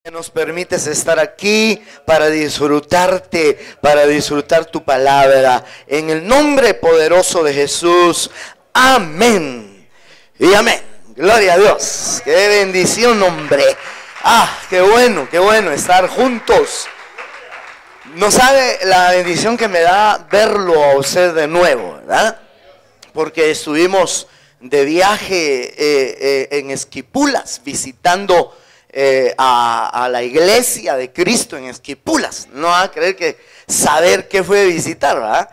Que nos permites estar aquí para disfrutarte, para disfrutar tu palabra. En el nombre poderoso de Jesús. Amén. Y amén. Gloria a Dios. Qué bendición, hombre. Qué bueno estar juntos. No sabe la bendición que me da verlo a usted de nuevo, ¿verdad? Porque estuvimos de viaje en Esquipulas, visitando a la iglesia de Cristo en Esquipulas. No va a creer que saber qué fue visitar, ¿verdad?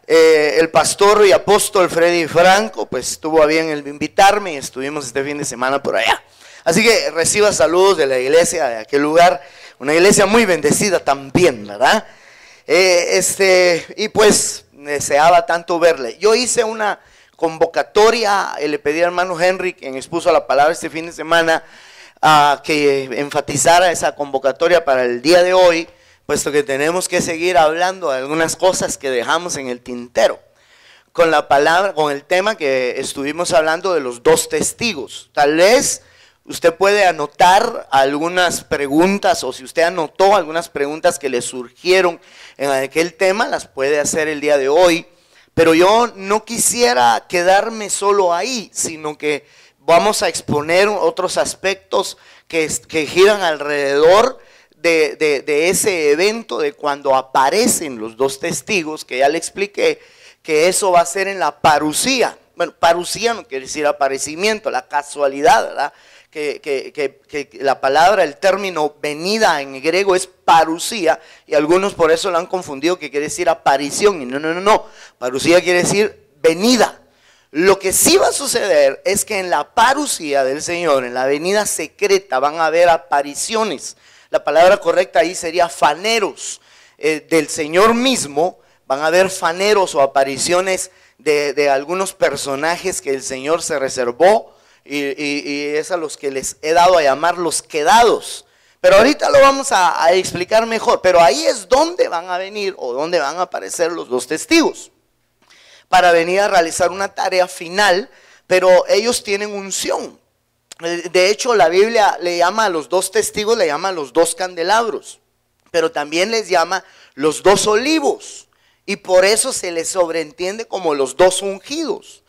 El pastor y apóstol Freddy Franco pues tuvo a bien el invitarme y estuvimos este fin de semana por allá. Así que reciba saludos de la iglesia de aquel lugar, una iglesia muy bendecida también, ¿verdad? Y pues deseaba tanto verle. Yo hice una convocatoria, le pedí al hermano Henry, quien expuso la palabra este fin de semana, que enfatizara esa convocatoria para el día de hoy, puesto que tenemos que seguir hablando de algunas cosas que dejamos en el tintero, con la palabra, con el tema que estuvimos hablando de los dos testigos. Tal vez usted puede anotar algunas preguntas, o si usted anotó algunas preguntas que le surgieron en aquel tema, las puede hacer el día de hoy. Pero yo no quisiera quedarme solo ahí, sino que vamos a exponer otros aspectos que giran alrededor de ese evento, de cuando aparecen los dos testigos, que ya le expliqué que eso va a ser en la parusía. Bueno, parusía no quiere decir aparecimiento, la casualidad, ¿verdad? Que la palabra, el término venida en griego es parusía, y algunos por eso lo han confundido, que quiere decir aparición, y no, parusía quiere decir venida. Lo que sí va a suceder es que en la parusía del Señor, en la venida secreta, van a haber apariciones. La palabra correcta ahí sería faneros del Señor mismo. Van a haber faneros o apariciones de algunos personajes que el Señor se reservó, y es a los que les he dado a llamar los quedados. Pero ahorita lo vamos a explicar mejor. Pero ahí es donde van a venir, o donde van a aparecer los dos testigos, para venir a realizar una tarea final, pero ellos tienen unción. De hecho, la Biblia le llama a los dos testigos, le llama a los dos candelabros, pero también les llama los dos olivos, y por eso se les sobreentiende como los dos ungidos.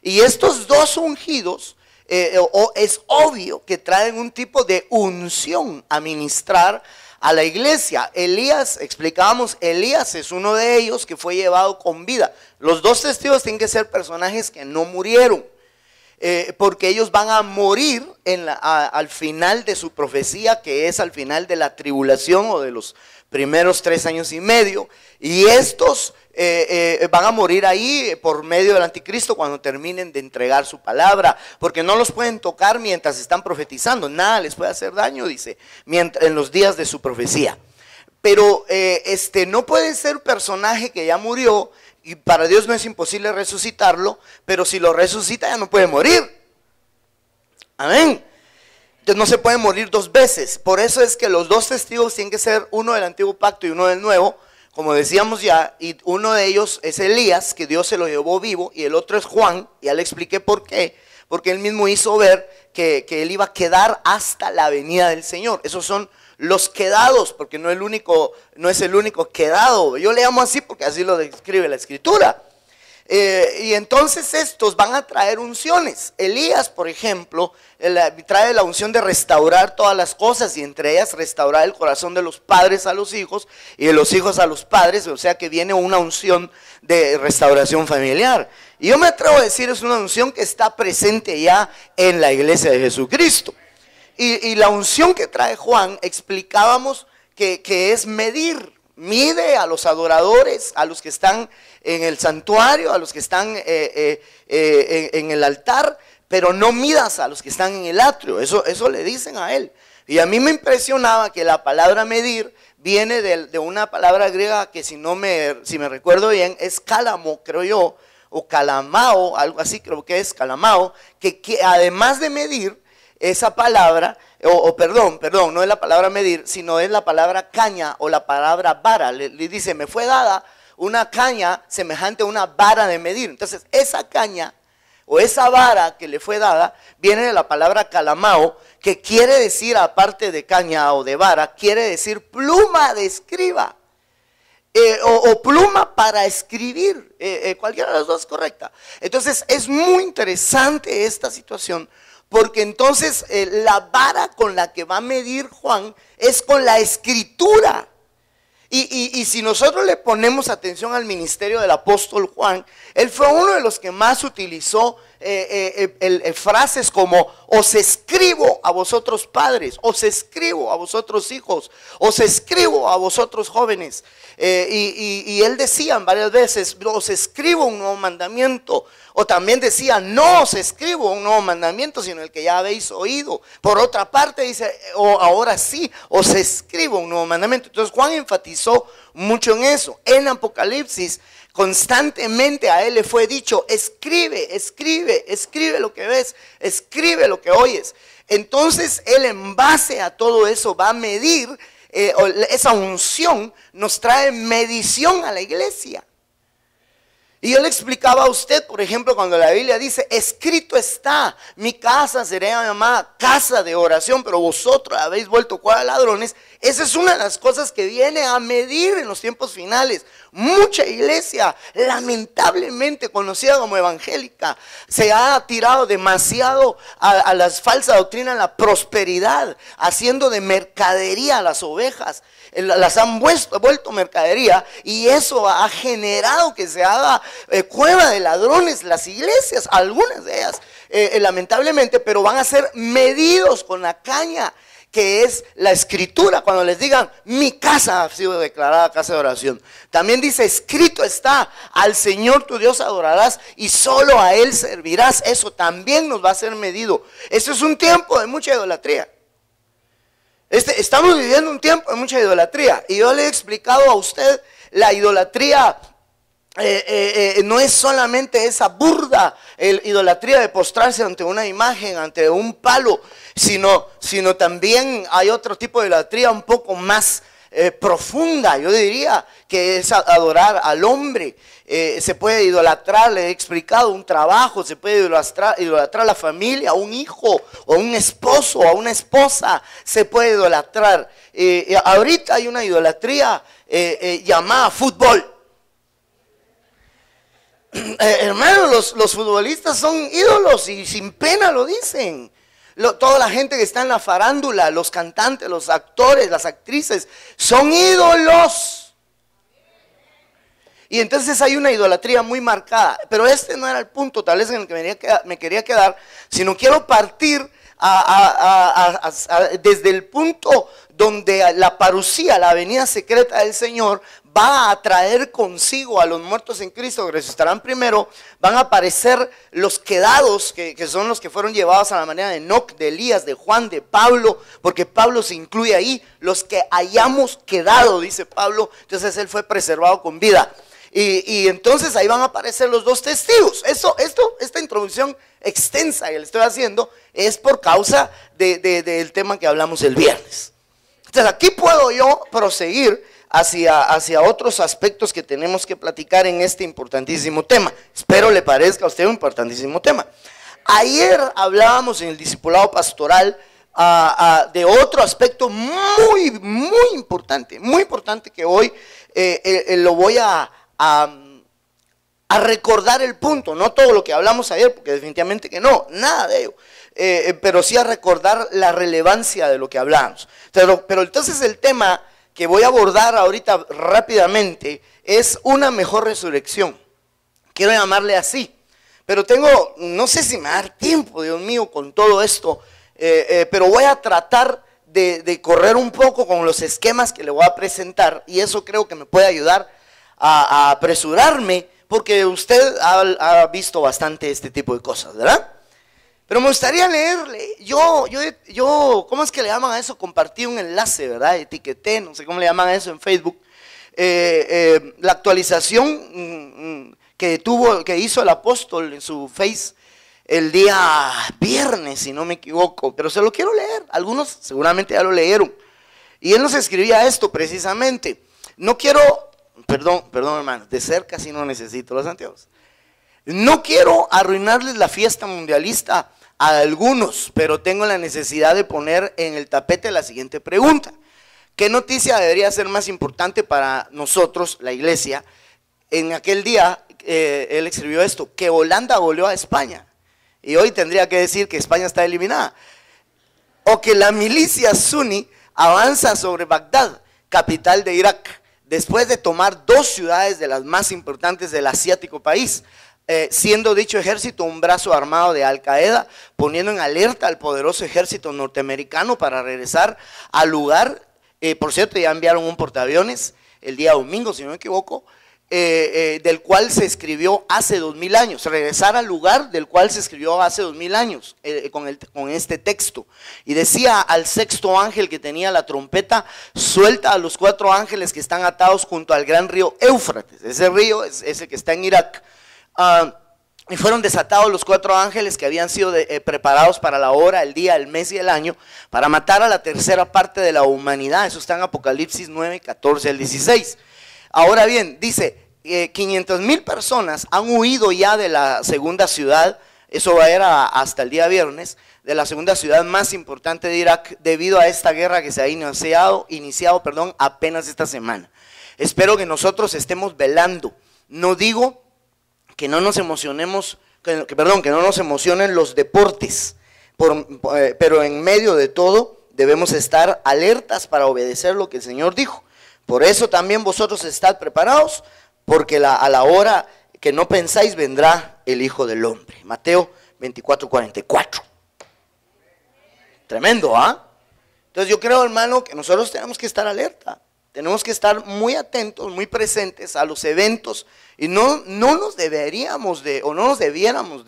Y estos dos ungidos, es obvio que traen un tipo de unción a ministrar a la iglesia. Elías, explicábamos, Elías es uno de ellos que fue llevado con vida. Los dos testigos tienen que ser personajes que no murieron, porque ellos van a morir al final de su profecía, que es al final de la tribulación, o de los primeros 3 años y medio, y estos van a morir ahí por medio del anticristo cuando terminen de entregar su palabra, porque no los pueden tocar mientras están profetizando, nada les puede hacer daño, dice, en los días de su profecía. Pero no puede ser un personaje que ya murió, y para Dios no es imposible resucitarlo, pero si lo resucita ya no puede morir. Amén. Entonces no se puede morir 2 veces. Por eso es que los dos testigos tienen que ser uno del antiguo pacto y uno del nuevo, como decíamos ya, y uno de ellos es Elías, que Dios se lo llevó vivo, y el otro es Juan. Ya le expliqué por qué, porque él mismo hizo ver que él iba a quedar hasta la venida del Señor. Esos son los quedados, porque no es el único quedado. Yo le llamo así porque así lo describe la Escritura. Y entonces estos van a traer unciones. Elías, por ejemplo, trae la unción de restaurar todas las cosas, y entre ellas restaurar el corazón de los padres a los hijos y de los hijos a los padres. O sea que viene una unción de restauración familiar, y yo me atrevo a decir, es una unción que está presente ya en la iglesia de Jesucristo. Y la unción que trae Juan, explicábamos que es medir. Mide a los adoradores, a los que están en el santuario, a los que están en el altar, pero no midas a los que están en el atrio. Eso le dicen a él. Y a mí me impresionaba que la palabra medir viene de una palabra griega que si me recuerdo bien es cálamo, creo yo, o calamao, algo así creo que es calamao, que además de medir, esa palabra, perdón, no es la palabra medir, sino es la palabra caña o la palabra vara. Le dice, me fue dada una caña semejante a una vara de medir. Entonces esa caña o esa vara que le fue dada, viene de la palabra calamao, que quiere decir, aparte de caña o de vara, quiere decir pluma de escriba. O pluma para escribir, cualquiera de las dos es correcta. Entonces es muy interesante esta situación, porque entonces la vara con la que va a medir Juan es con la escritura. Y si nosotros le ponemos atención al ministerio del apóstol Juan, él fue uno de los que más utilizó frases como: os escribo a vosotros padres, os escribo a vosotros hijos, os escribo a vosotros jóvenes. Y él decía varias veces: os escribo un nuevo mandamiento. O también decía: no os escribo un nuevo mandamiento, sino el que ya habéis oído. Por otra parte dice: ahora sí, os escribo un nuevo mandamiento. Entonces Juan enfatizó mucho en eso. En Apocalipsis constantemente a él le fue dicho: escribe, escribe, escribe lo que ves, escribe lo que oyes. Entonces él, en base a todo eso, va a medir. Esa unción nos trae medición a la iglesia. Y yo le explicaba a usted, por ejemplo, cuando la Biblia dice: escrito está, mi casa será llamada casa de oración, pero vosotros habéis vuelto cueva de ladrones. Esa es una de las cosas que viene a medir en los tiempos finales. Mucha iglesia, lamentablemente conocida como evangélica, se ha tirado demasiado a la falsa doctrina de la prosperidad, haciendo de mercadería a las ovejas. Las han vuelto mercadería, y eso ha generado que se haga cueva de ladrones las iglesias, algunas de ellas, lamentablemente, pero van a ser medidos con la caña que es la escritura. Cuando les digan: mi casa ha sido declarada casa de oración, también dice: escrito está, al Señor tu Dios adorarás y solo a Él servirás. Eso también nos va a ser medido. Esto es un tiempo de mucha idolatría. Estamos viviendo un tiempo de mucha idolatría, y yo le he explicado a usted: la idolatría no es solamente esa burda idolatría de postrarse ante una imagen, ante un palo, sino también hay otro tipo de idolatría un poco más profunda. Yo diría que es adorar al hombre. Se puede idolatrar, le he explicado, un trabajo, se puede idolatrar la familia, a un hijo, o a un esposo, o a una esposa, se puede idolatrar. Ahorita hay una idolatría llamada fútbol. Hermanos, los futbolistas son ídolos, y sin pena lo dicen. Toda la gente que está en la farándula, los cantantes, los actores, las actrices, son ídolos. Y entonces hay una idolatría muy marcada. Pero este no era el punto tal vez en el que me quería quedar, sino quiero partir desde el punto donde la parucía, la venida secreta del Señor, va a traer consigo a los muertos en Cristo, que resucitarán primero. Van a aparecer los quedados, que son los que fueron llevados a la manera de Enoc, de Elías, de Juan, de Pablo, porque Pablo se incluye ahí: los que hayamos quedado, dice Pablo. Entonces él fue preservado con vida. Y entonces ahí van a aparecer los dos testigos. Esta introducción extensa que le estoy haciendo es por causa del tema que hablamos el viernes. Entonces aquí puedo yo proseguir hacia otros aspectos que tenemos que platicar en este importantísimo tema. Espero le parezca a usted un importantísimo tema. Ayer hablábamos en el discipulado pastoral de otro aspecto muy importante que hoy lo voy a recordar el punto. No todo lo que hablamos ayer, porque definitivamente que no, nada de ello, pero sí a recordar la relevancia de lo que hablamos. Pero entonces el tema que voy a abordar ahorita rápidamente es una mejor resurrección. Quiero llamarle así, pero no sé si me va a dar tiempo, Dios mío, con todo esto, pero voy a tratar de correr un poco con los esquemas que le voy a presentar, y eso creo que me puede ayudar a apresurarme, porque usted ha visto bastante este tipo de cosas, ¿verdad? Pero me gustaría leerle. Yo, ¿cómo es que le llaman a eso? Compartí un enlace, ¿verdad? Etiqueté, no sé cómo le llaman a eso en Facebook. La actualización que hizo el apóstol en su Face el día viernes, si no me equivoco. Pero se lo quiero leer. Algunos seguramente ya lo leyeron. Y él nos escribía esto precisamente. No quiero, perdón hermano, de cerca si no necesito los anteojos. No quiero arruinarles la fiesta mundialista a algunos, pero tengo la necesidad de poner en el tapete la siguiente pregunta. ¿Qué noticia debería ser más importante para nosotros, la iglesia? En aquel día, él escribió esto, que Holanda goleó a España. Y hoy tendría que decir que España está eliminada. O que la milicia suní avanza sobre Bagdad, capital de Irak, después de tomar 2 ciudades de las más importantes del asiático país. Siendo dicho ejército un brazo armado de Al Qaeda, poniendo en alerta al poderoso ejército norteamericano para regresar al lugar. Por cierto, ya enviaron un portaaviones el día domingo, si no me equivoco, del cual se escribió hace 2000 años, regresar al lugar del cual se escribió hace 2000 años, con este texto. Y decía al 6.º ángel que tenía la trompeta: suelta a los 4 ángeles que están atados junto al gran río Éufrates. Ese río es ese que está en Irak. Y fueron desatados los 4 ángeles que habían sido preparados para la hora, el día, el mes y el año, para matar a la tercera parte de la humanidad. Eso está en Apocalipsis 9, 14 al 16. Ahora bien, dice, 500,000 personas han huido ya de la segunda ciudad, eso va a ir hasta el día viernes, de la segunda ciudad más importante de Irak, debido a esta guerra que se ha iniciado apenas esta semana. Espero que nosotros estemos velando. No digo que no nos emocionemos, que no nos emocionen los deportes, pero en medio de todo debemos estar alertas para obedecer lo que el Señor dijo. Por eso también vosotros estad preparados, porque a la hora que no pensáis vendrá el Hijo del Hombre. Mateo 24:44. Tremendo, ¿ah? Entonces yo creo, hermano, que nosotros tenemos que estar alerta. Tenemos que estar muy atentos, muy presentes a los eventos, y no nos deberíamos no nos debiéramos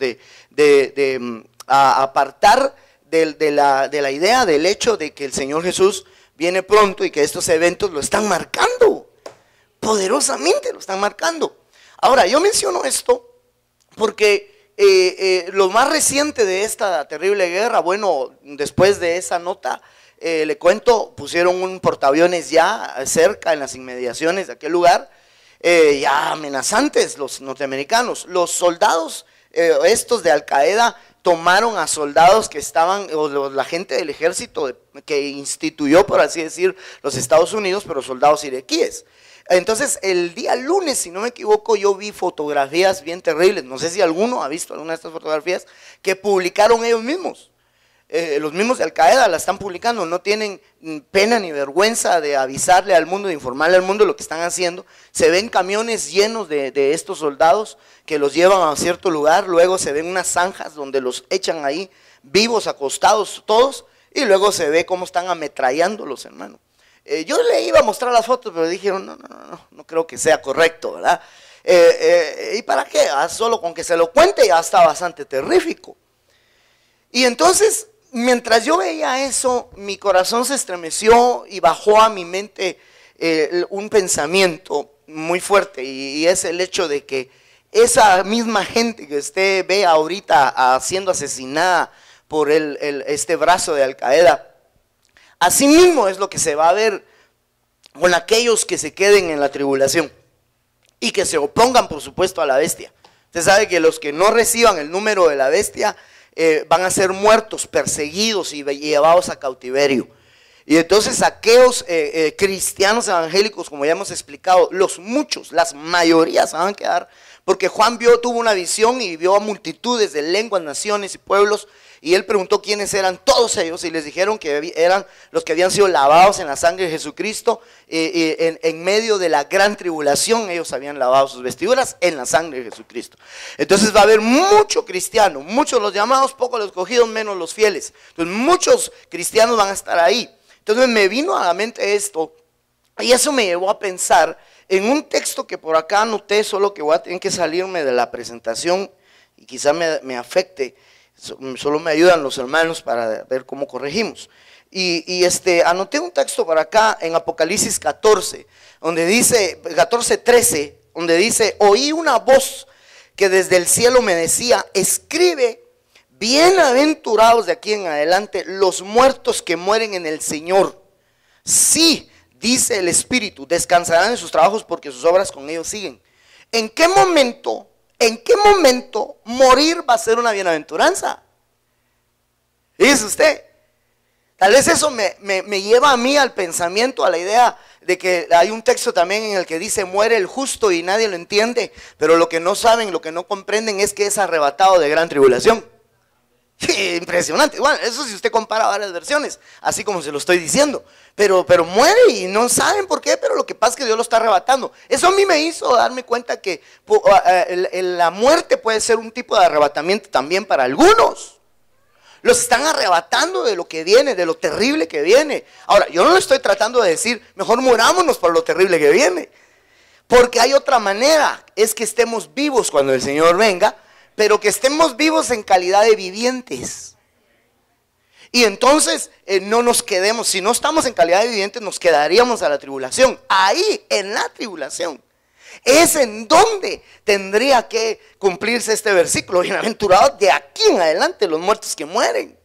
apartar de la idea, del hecho de que el Señor Jesús viene pronto y que estos eventos lo están marcando, poderosamente lo están marcando. Ahora, yo menciono esto porque lo más reciente de esta terrible guerra, bueno, después de esa nota, le cuento, pusieron un portaaviones ya cerca, en las inmediaciones de aquel lugar, ya amenazantes los norteamericanos. Los soldados estos de Al Qaeda tomaron a soldados que estaban, o la gente del ejército que instituyó, por así decir, los Estados Unidos, pero soldados iraquíes. Entonces el día lunes, si no me equivoco, yo vi fotografías bien terribles. No sé si alguno ha visto alguna de estas fotografías que publicaron ellos mismos. Los mismos de Al Qaeda la están publicando, no tienen pena ni vergüenza de avisarle al mundo, de informarle al mundo lo que están haciendo. Se ven camiones llenos de estos soldados que los llevan a cierto lugar, luego se ven unas zanjas donde los echan ahí vivos, acostados todos, y luego se ve cómo están ametrallándolos, hermano. Yo le iba a mostrar las fotos, pero dije, no creo que sea correcto, ¿verdad? ¿Y para qué? Solo con que se lo cuente ya está bastante terrífico. Y entonces, mientras yo veía eso, mi corazón se estremeció y bajó a mi mente un pensamiento muy fuerte, y es el hecho de que esa misma gente que usted ve ahorita siendo asesinada por este brazo de Al Qaeda, así mismo es lo que se va a ver con aquellos que se queden en la tribulación y que se opongan, por supuesto, a la bestia. Usted sabe que los que no reciban el número de la bestia van a ser muertos, perseguidos y llevados a cautiverio. Y entonces aquellos cristianos evangélicos, como ya hemos explicado, las mayorías se van a quedar, porque Juan tuvo una visión y vio a multitudes de lenguas, naciones y pueblos, y él preguntó quiénes eran todos ellos, y les dijeron que eran los que habían sido lavados en la sangre de Jesucristo, en medio de la gran tribulación. Ellos habían lavado sus vestiduras en la sangre de Jesucristo. Entonces va a haber mucho cristiano, muchos los llamados, pocos los escogidos, menos los fieles. Entonces muchos cristianos van a estar ahí. Entonces me vino a la mente esto, y eso me llevó a pensar en un texto que por acá anoté, solo que voy a tener que salirme de la presentación y quizá me afecte. Solo me ayudan los hermanos para ver cómo corregimos. Y anoté un texto por acá en Apocalipsis 14, donde dice, 14:13, donde dice: oí una voz que desde el cielo me decía, escribe, bienaventurados de aquí en adelante los muertos que mueren en el Señor. Sí, dice el Espíritu, descansarán en sus trabajos porque sus obras con ellos siguen. ¿En qué momento ¿En qué momento morir va a ser una bienaventuranza? Dice usted. Tal vez eso me lleva a mí al pensamiento, a la idea de que hay un texto también en el que dice: muere el justo y nadie lo entiende, pero lo que no saben, lo que no comprenden es que es arrebatado de gran tribulación. Impresionante. Bueno, eso si usted compara varias versiones, así como se lo estoy diciendo. Pero muere y no saben por qué, pero lo que pasa es que Dios lo está arrebatando. Eso a mí me hizo darme cuenta que la muerte puede ser un tipo de arrebatamiento también para algunos. Los están arrebatando de lo que viene, de lo terrible que viene. Ahora, yo no le estoy tratando de decir: mejor murámonos por lo terrible que viene. Porque hay otra manera, es que estemos vivos cuando el Señor venga, pero que estemos vivos en calidad de vivientes. Y entonces no nos quedemos, si no estamos en calidad de vivientes, nos quedaríamos a la tribulación. Ahí, en la tribulación, es en donde tendría que cumplirse este versículo: bienaventurados de aquí en adelante los muertos que mueren.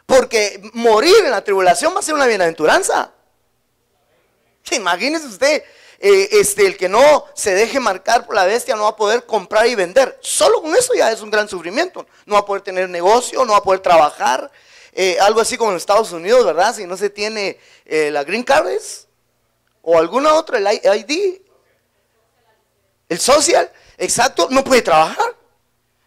Porque morir en la tribulación va a ser una bienaventuranza. Imagínese usted, el que no se deje marcar por la bestia no va a poder comprar y vender. Solo con eso ya es un gran sufrimiento. No va a poder tener negocio, no va a poder trabajar. Algo así como en Estados Unidos, ¿verdad? Si no se tiene la Green Card o alguna otra, el ID, el social, exacto, no puede trabajar.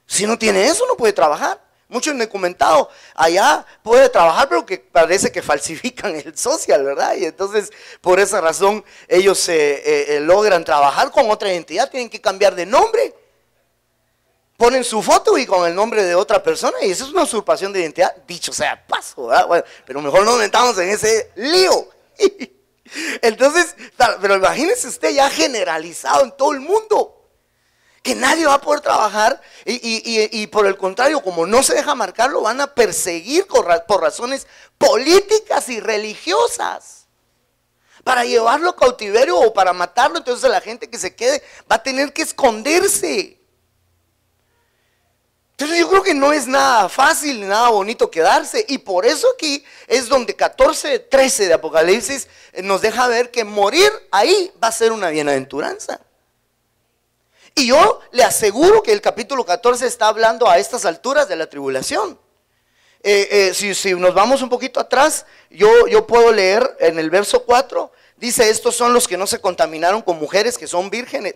Si no tiene eso, no puede trabajar. Muchos me han comentado: allá puede trabajar, pero que parece que falsifican el social, ¿verdad? Y entonces, por esa razón, ellos logran trabajar con otra identidad. Tienen que cambiar de nombre. Ponen su foto y con el nombre de otra persona, y eso es una usurpación de identidad, dicho sea paso, ¿verdad? Bueno, pero mejor no nos metamos en ese lío. Entonces, pero imagínese usted ya generalizado en todo el mundo, que nadie va a poder trabajar y por el contrario, como no se deja marcar, lo van a perseguir por razones políticas y religiosas, para llevarlo a cautiverio o para matarlo. Entonces la gente que se quede va a tener que esconderse. Entonces yo creo que no es nada fácil ni nada bonito quedarse, y por eso aquí es donde 14:13 de Apocalipsis nos deja ver que morir ahí va a ser una bienaventuranza. Y yo le aseguro que el capítulo 14 está hablando a estas alturas de la tribulación. Si nos vamos un poquito atrás, yo puedo leer en el verso 4. Dice: estos son los que no se contaminaron con mujeres, que son vírgenes,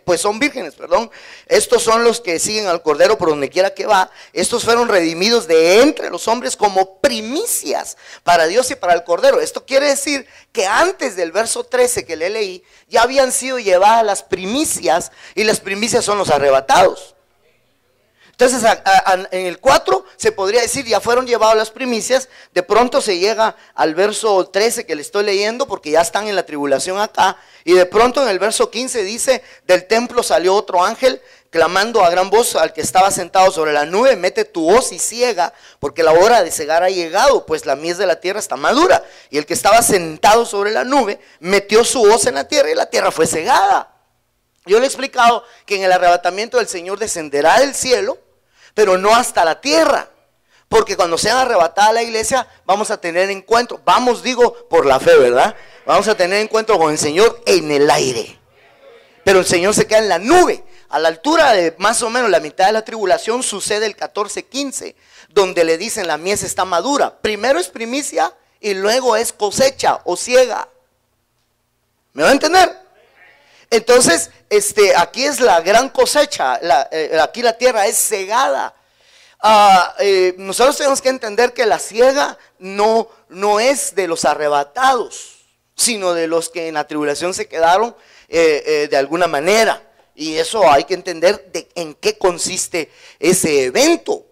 perdón. Estos son los que siguen al Cordero por donde quiera que va. Estos fueron redimidos de entre los hombres como primicias para Dios y para el Cordero. Esto quiere decir que antes del verso 13 que le leí, ya habían sido llevadas las primicias, y las primicias son los arrebatados. Entonces en el 4 se podría decir: ya fueron llevadas las primicias. De pronto se llega al verso 13 que le estoy leyendo, porque ya están en la tribulación acá. Y de pronto en el verso 15 dice: del templo salió otro ángel clamando a gran voz al que estaba sentado sobre la nube: mete tu hoz y ciega, porque la hora de cegar ha llegado, pues la mies de la tierra está madura. Y el que estaba sentado sobre la nube metió su hoz en la tierra, y la tierra fue cegada. Yo le he explicado que en el arrebatamiento del Señor descenderá del cielo, pero no hasta la tierra, porque cuando sea arrebatada la iglesia vamos a tener encuentro, por la fe, ¿verdad? Vamos a tener encuentro con el Señor en el aire, pero el Señor se queda en la nube. A la altura de más o menos la mitad de la tribulación sucede el 14:15, donde le dicen: la mies está madura. Primero es primicia y luego es cosecha o siega. ¿Me va a entender? Entonces, aquí es la gran cosecha, aquí la tierra es cegada. Nosotros tenemos que entender que la siega no es de los arrebatados, sino de los que en la tribulación se quedaron de alguna manera. Y eso hay que entender en qué consiste ese evento.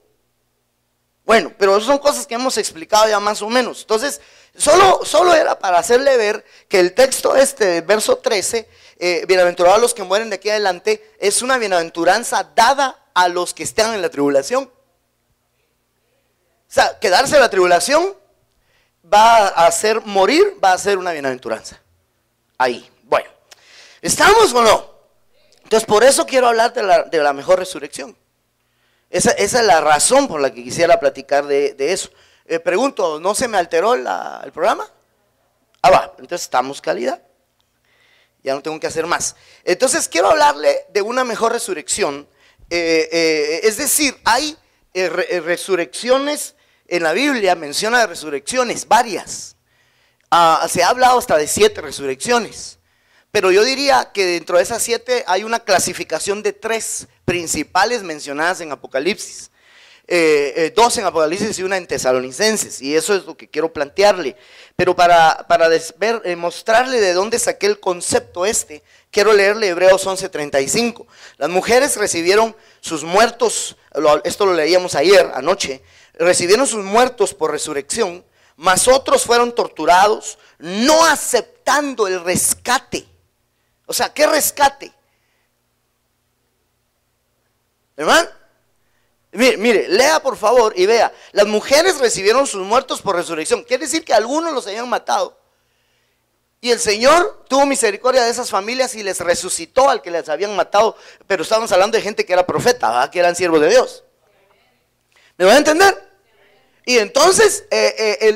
Bueno, pero esas son cosas que hemos explicado ya más o menos. Entonces, solo era para hacerle ver que el texto verso 13, bienaventurados los que mueren de aquí adelante, es una bienaventuranza dada a los que están en la tribulación. O sea, quedarse en la tribulación va a hacer morir, va a ser una bienaventuranza. Ahí, bueno, ¿estamos o no? Entonces por eso quiero hablar de la mejor resurrección. Esa es la razón por la que quisiera platicar de eso. Pregunto, ¿no se me alteró el programa? Va, entonces estamos calidad. Ya no tengo que hacer más. Entonces quiero hablarle de una mejor resurrección Es decir, hay resurrecciones en la Biblia, menciona de resurrecciones varias. Se ha hablado hasta de 7 resurrecciones. Pero yo diría que dentro de esas 7 hay una clasificación de 3 principales mencionadas en Apocalipsis. 2 en Apocalipsis y 1 en Tesalonicenses. Y eso es lo que quiero plantearle. Pero para mostrarle de dónde saqué el concepto quiero leerle Hebreos 11:35. Las mujeres recibieron sus muertos, esto lo leíamos anoche, recibieron sus muertos por resurrección, mas otros fueron torturados, no aceptando el rescate. O sea, ¿qué rescate? ¿Hermano? Mire, lea por favor y vea. Las mujeres recibieron sus muertos por resurrección. Quiere decir que algunos los habían matado. Y el Señor tuvo misericordia de esas familias y les resucitó al que les habían matado. Pero estábamos hablando de gente que era profeta, ¿verdad? Que eran siervos de Dios. ¿Me van a entender? Y entonces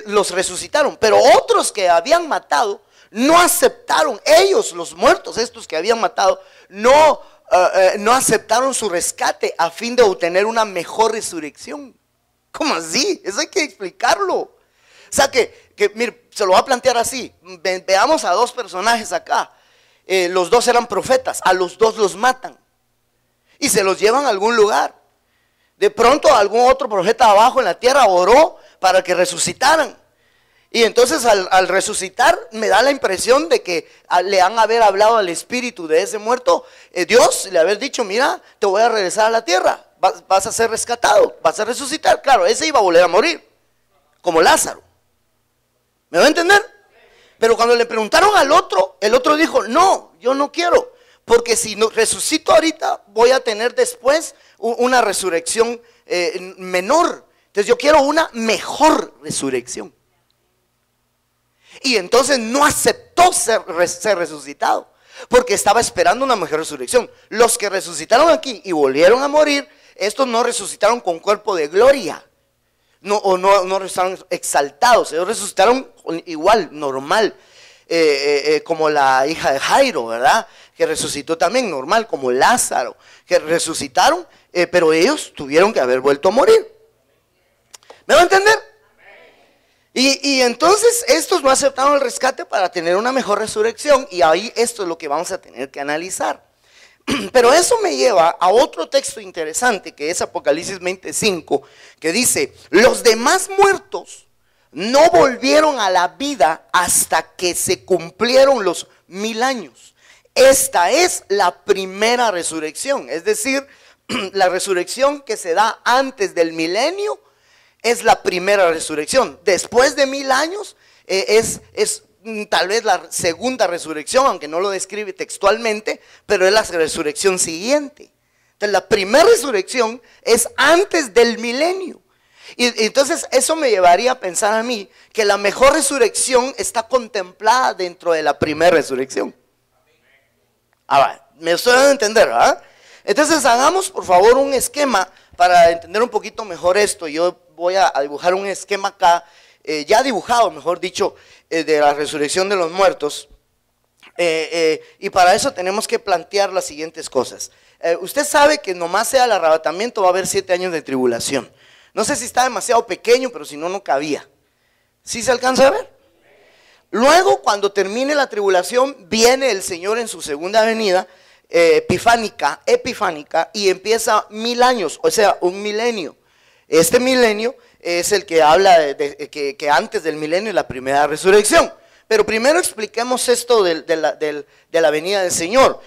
los resucitaron. Pero otros que habían matado no aceptaron. Ellos, los muertos, estos que habían matado, no aceptaron su rescate a fin de obtener una mejor resurrección. ¿Cómo así? Eso hay que explicarlo. O sea mire, se lo voy a plantear así. Veamos a 2 personajes acá. Los 2 eran profetas, a los 2 los matan y se los llevan a algún lugar. De pronto algún otro profeta abajo en la tierra oró para que resucitaran. Y entonces al resucitar me da la impresión de que le han hablado al espíritu de ese muerto, Dios le haber dicho, mira, te voy a regresar a la tierra, vas a ser rescatado, vas a resucitar. Claro, ese iba a volver a morir, como Lázaro. ¿Me va a entender? Pero cuando le preguntaron al otro, el otro dijo, no, yo no quiero, porque si no resucito ahorita, voy a tener después una resurrección menor. Entonces yo quiero una mejor resurrección. Y entonces no aceptó ser resucitado, porque estaba esperando una mejor resurrección. Los que resucitaron aquí y volvieron a morir, estos no resucitaron con cuerpo de gloria, no resucitaron exaltados, ellos resucitaron igual, normal, como la hija de Jairo, ¿verdad? Que resucitó también normal, como Lázaro, que resucitaron, pero ellos tuvieron que haber vuelto a morir. ¿Me va a entender? Y entonces estos no aceptaron el rescate para tener una mejor resurrección. Y ahí esto es lo que vamos a tener que analizar. Pero eso me lleva a otro texto interesante, que es Apocalipsis 25, que dice, los demás muertos no volvieron a la vida hasta que se cumplieron los 1000 años. Esta es la primera resurrección, es decir, la resurrección que se da antes del milenio es la primera resurrección. Después de 1000 años es tal vez la segunda resurrección, aunque no lo describe textualmente, pero es la resurrección siguiente. Entonces la primera resurrección es antes del milenio. Y entonces eso me llevaría a pensar a mí que la mejor resurrección está contemplada dentro de la primera resurrección. Ahora, me estoy dando a entender, ¿verdad? Entonces hagamos por favor un esquema para entender un poquito mejor esto. Yo voy a dibujar un esquema acá, ya dibujado, mejor dicho, de la resurrección de los muertos. Y para eso tenemos que plantear las siguientes cosas. Usted sabe que nomás sea el arrebatamiento va a haber 7 años de tribulación. No sé si está demasiado pequeño, pero si no, no cabía. ¿Sí se alcanza a ver? Luego, cuando termine la tribulación, viene el Señor en su segunda venida, epifánica, y empieza 1000 años, o sea, un milenio. Este milenio es el que habla que antes del milenio es la primera resurrección. Pero primero expliquemos esto de la venida del Señor.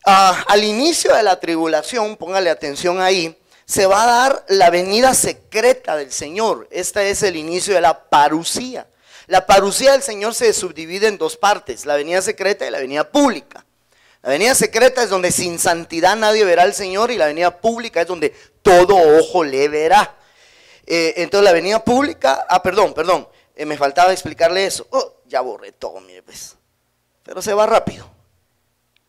Al inicio de la tribulación, póngale atención ahí, se va a dar la venida secreta del Señor. Este es el inicio de la parusía. La parusía del Señor se subdivide en 2 partes, la venida secreta y la venida pública. La venida secreta es donde sin santidad nadie verá al Señor, y la venida pública es donde todo ojo le verá. Entonces la venida pública, perdón, me faltaba explicarle eso. Ya borré todo, mire pues, pero se va rápido.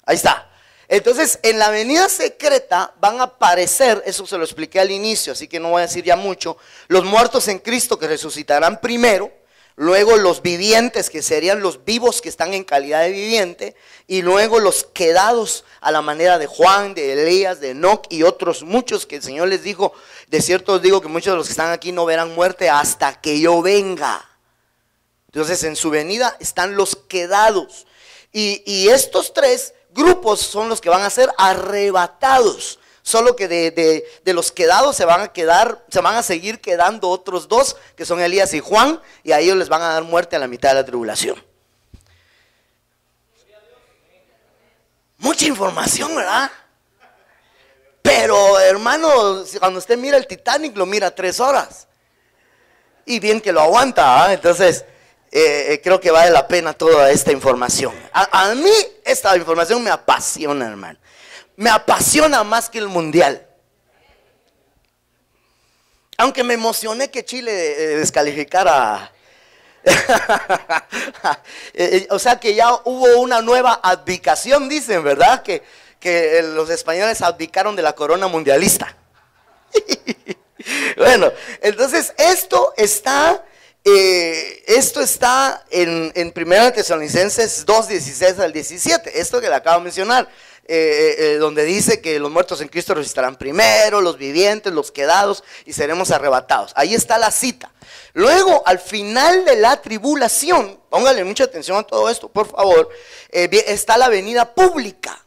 Ahí está. Entonces en la venida secreta van a aparecer, eso se lo expliqué al inicio, así que no voy a decir ya mucho, los muertos en Cristo que resucitarán primero. luego los vivientes, que serían los vivos que están en calidad de viviente, y luego los quedados a la manera de Juan, de Elías, de Enoc y otros muchos que el Señor les dijo: de cierto os digo que muchos de los que están aquí no verán muerte hasta que yo venga. Entonces en su venida están los quedados, y estos tres grupos son los que van a ser arrebatados. Solo que de los quedados se van a seguir quedando otros dos, que son Elías y Juan, y a ellos les van a dar muerte a la mitad de la tribulación. Mucha información, ¿verdad? Pero hermano, cuando usted mira el Titanic, lo mira 3 horas. Y bien que lo aguanta, ¿eh? Entonces creo que vale la pena toda esta información. A mí esta información me apasiona, hermano. Me apasiona más que el mundial. Aunque me emocioné que Chile descalificara. O sea que ya hubo una nueva abdicación, dicen, ¿verdad? Que los españoles abdicaron de la corona mundialista. Bueno, entonces esto está en 1 Tesalonicenses 2, 16 al 17. Esto que le acabo de mencionar. Donde dice que los muertos en Cristo resucitarán primero, los vivientes, los quedados, y seremos arrebatados. Ahí está la cita. Luego, al final de la tribulación, póngale mucha atención a todo esto, por favor, está la venida pública.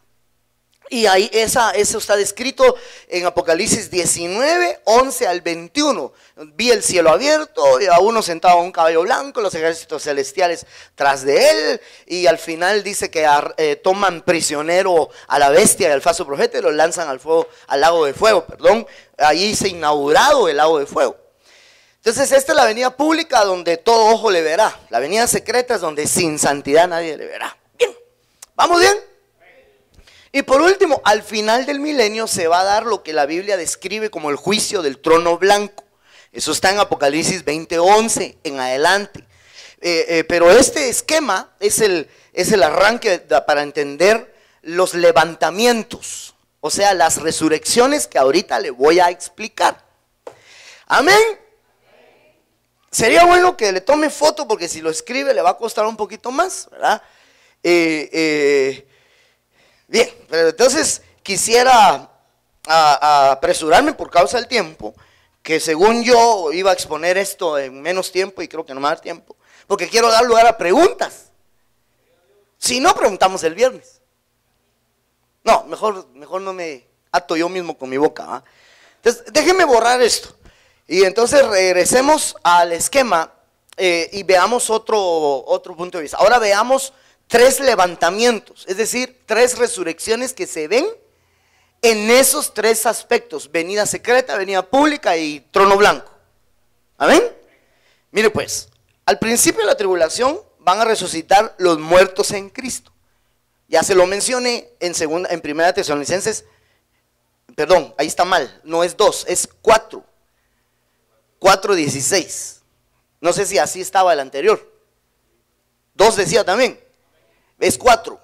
Y ahí eso está descrito en Apocalipsis 19, 11 al 21. Vi el cielo abierto y a uno sentado en un caballo blanco, los ejércitos celestiales tras de él. Y al final dice que toman prisionero a la bestia y al falso profeta y lo lanzan al lago de fuego. Ahí se ha inaugurado el lago de fuego. Entonces esta es la venida pública donde todo ojo le verá. La venida secreta es donde sin santidad nadie le verá. Bien, ¿vamos bien? Y por último, al final del milenio se va a dar lo que la Biblia describe como el juicio del trono blanco. Eso está en Apocalipsis 20:11 en adelante. Pero este esquema es el arranque para entender los levantamientos, o sea, las resurrecciones que ahorita le voy a explicar. Amén. Sería bueno que le tome foto, porque si lo escribe le va a costar un poquito más, ¿verdad? Bien, pero entonces quisiera apresurarme por causa del tiempo, que según yo iba a exponer esto en menos tiempo y creo que no me va a dar tiempo, porque quiero dar lugar a preguntas. Si no, preguntamos el viernes. No, mejor no me ato yo mismo con mi boca, ¿va? Entonces, déjenme borrar esto. Y entonces regresemos al esquema y veamos otro punto de vista. Ahora veamos 3 levantamientos, es decir, 3 resurrecciones que se ven en esos 3 aspectos: venida secreta, venida pública y trono blanco. Amén. Mire pues, al principio de la tribulación van a resucitar los muertos en Cristo. Ya se lo mencioné en 1 Tesalonicenses, perdón, ahí está mal, no es 2, es 4:16. No sé si así estaba el anterior. 2 decía también. Es 4,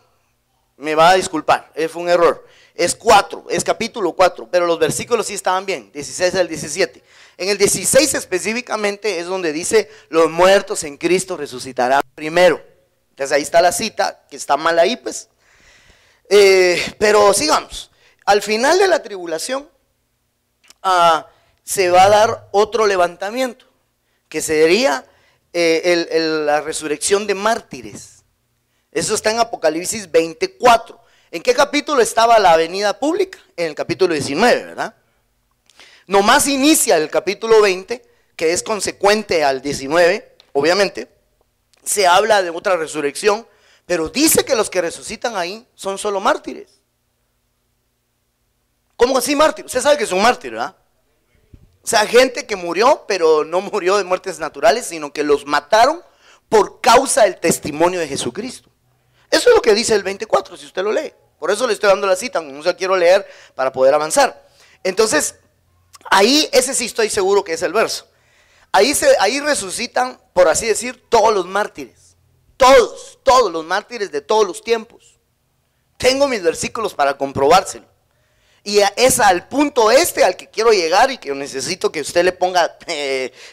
me va a disculpar, fue un error. Es 4, es capítulo 4, pero los versículos sí estaban bien, 16 al 17. En el 16 específicamente es donde dice: los muertos en Cristo resucitarán primero. Entonces ahí está la cita, que está mal ahí pues. Pero sigamos. Al final de la tribulación se va a dar otro levantamiento, que sería la resurrección de mártires. Eso está en Apocalipsis 24. ¿En qué capítulo estaba la venida pública? En el capítulo 19, ¿verdad? Nomás inicia el capítulo 20, que es consecuente al 19, obviamente. Se habla de otra resurrección, pero dice que los que resucitan ahí son solo mártires. ¿Cómo así mártires? Usted sabe que es un mártir, ¿verdad? O sea, gente que murió, pero no murió de muertes naturales, sino que los mataron por causa del testimonio de Jesucristo. Eso es lo que dice el 24, si usted lo lee. Por eso le estoy dando la cita, no se la quiero leer para poder avanzar. Entonces, ahí, ese sí estoy seguro que es el verso. Ahí resucitan, por así decir, todos los mártires. Todos los mártires de todos los tiempos. Tengo mis versículos para comprobárselo. Y es al punto al que quiero llegar y que necesito que usted le ponga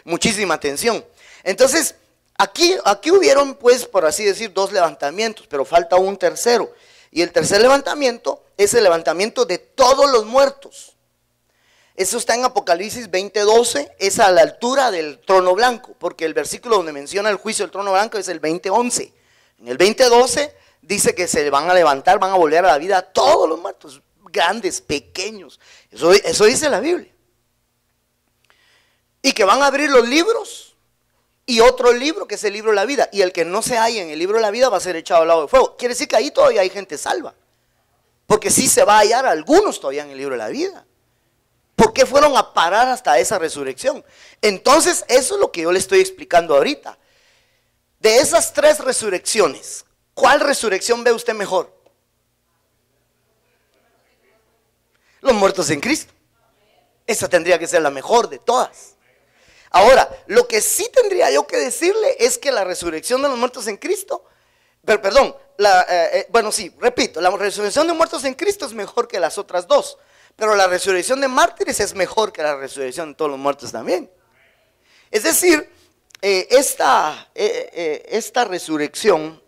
muchísima atención. Entonces, Aquí hubieron, pues, por así decir, dos levantamientos, pero falta un tercero. Y el tercer levantamiento es el levantamiento de todos los muertos. Eso está en Apocalipsis 20:12, es a la altura del trono blanco, porque el versículo donde menciona el juicio del trono blanco es el 20:11. En el 20:12 dice que se van a levantar, van a volver a la vida todos los muertos, grandes, pequeños. Eso dice la Biblia. Y que van a abrir los libros y otro libro que es el libro de la vida. Y el que no se halla en el libro de la vida va a ser echado al lago de fuego. Quiere decir que ahí todavía hay gente salva. Porque sí se va a hallar algunos todavía en el libro de la vida. ¿Por qué fueron a parar hasta esa resurrección? Entonces eso es lo que yo le estoy explicando ahorita. De esas tres resurrecciones, ¿cuál resurrección ve usted mejor? Los muertos en Cristo. Esa tendría que ser la mejor de todas. Ahora, lo que sí tendría yo que decirle es que la resurrección de los muertos en Cristo, repito, la resurrección de muertos en Cristo es mejor que las otras dos, pero la resurrección de mártires es mejor que la resurrección de todos los muertos también. Es decir, esta resurrección,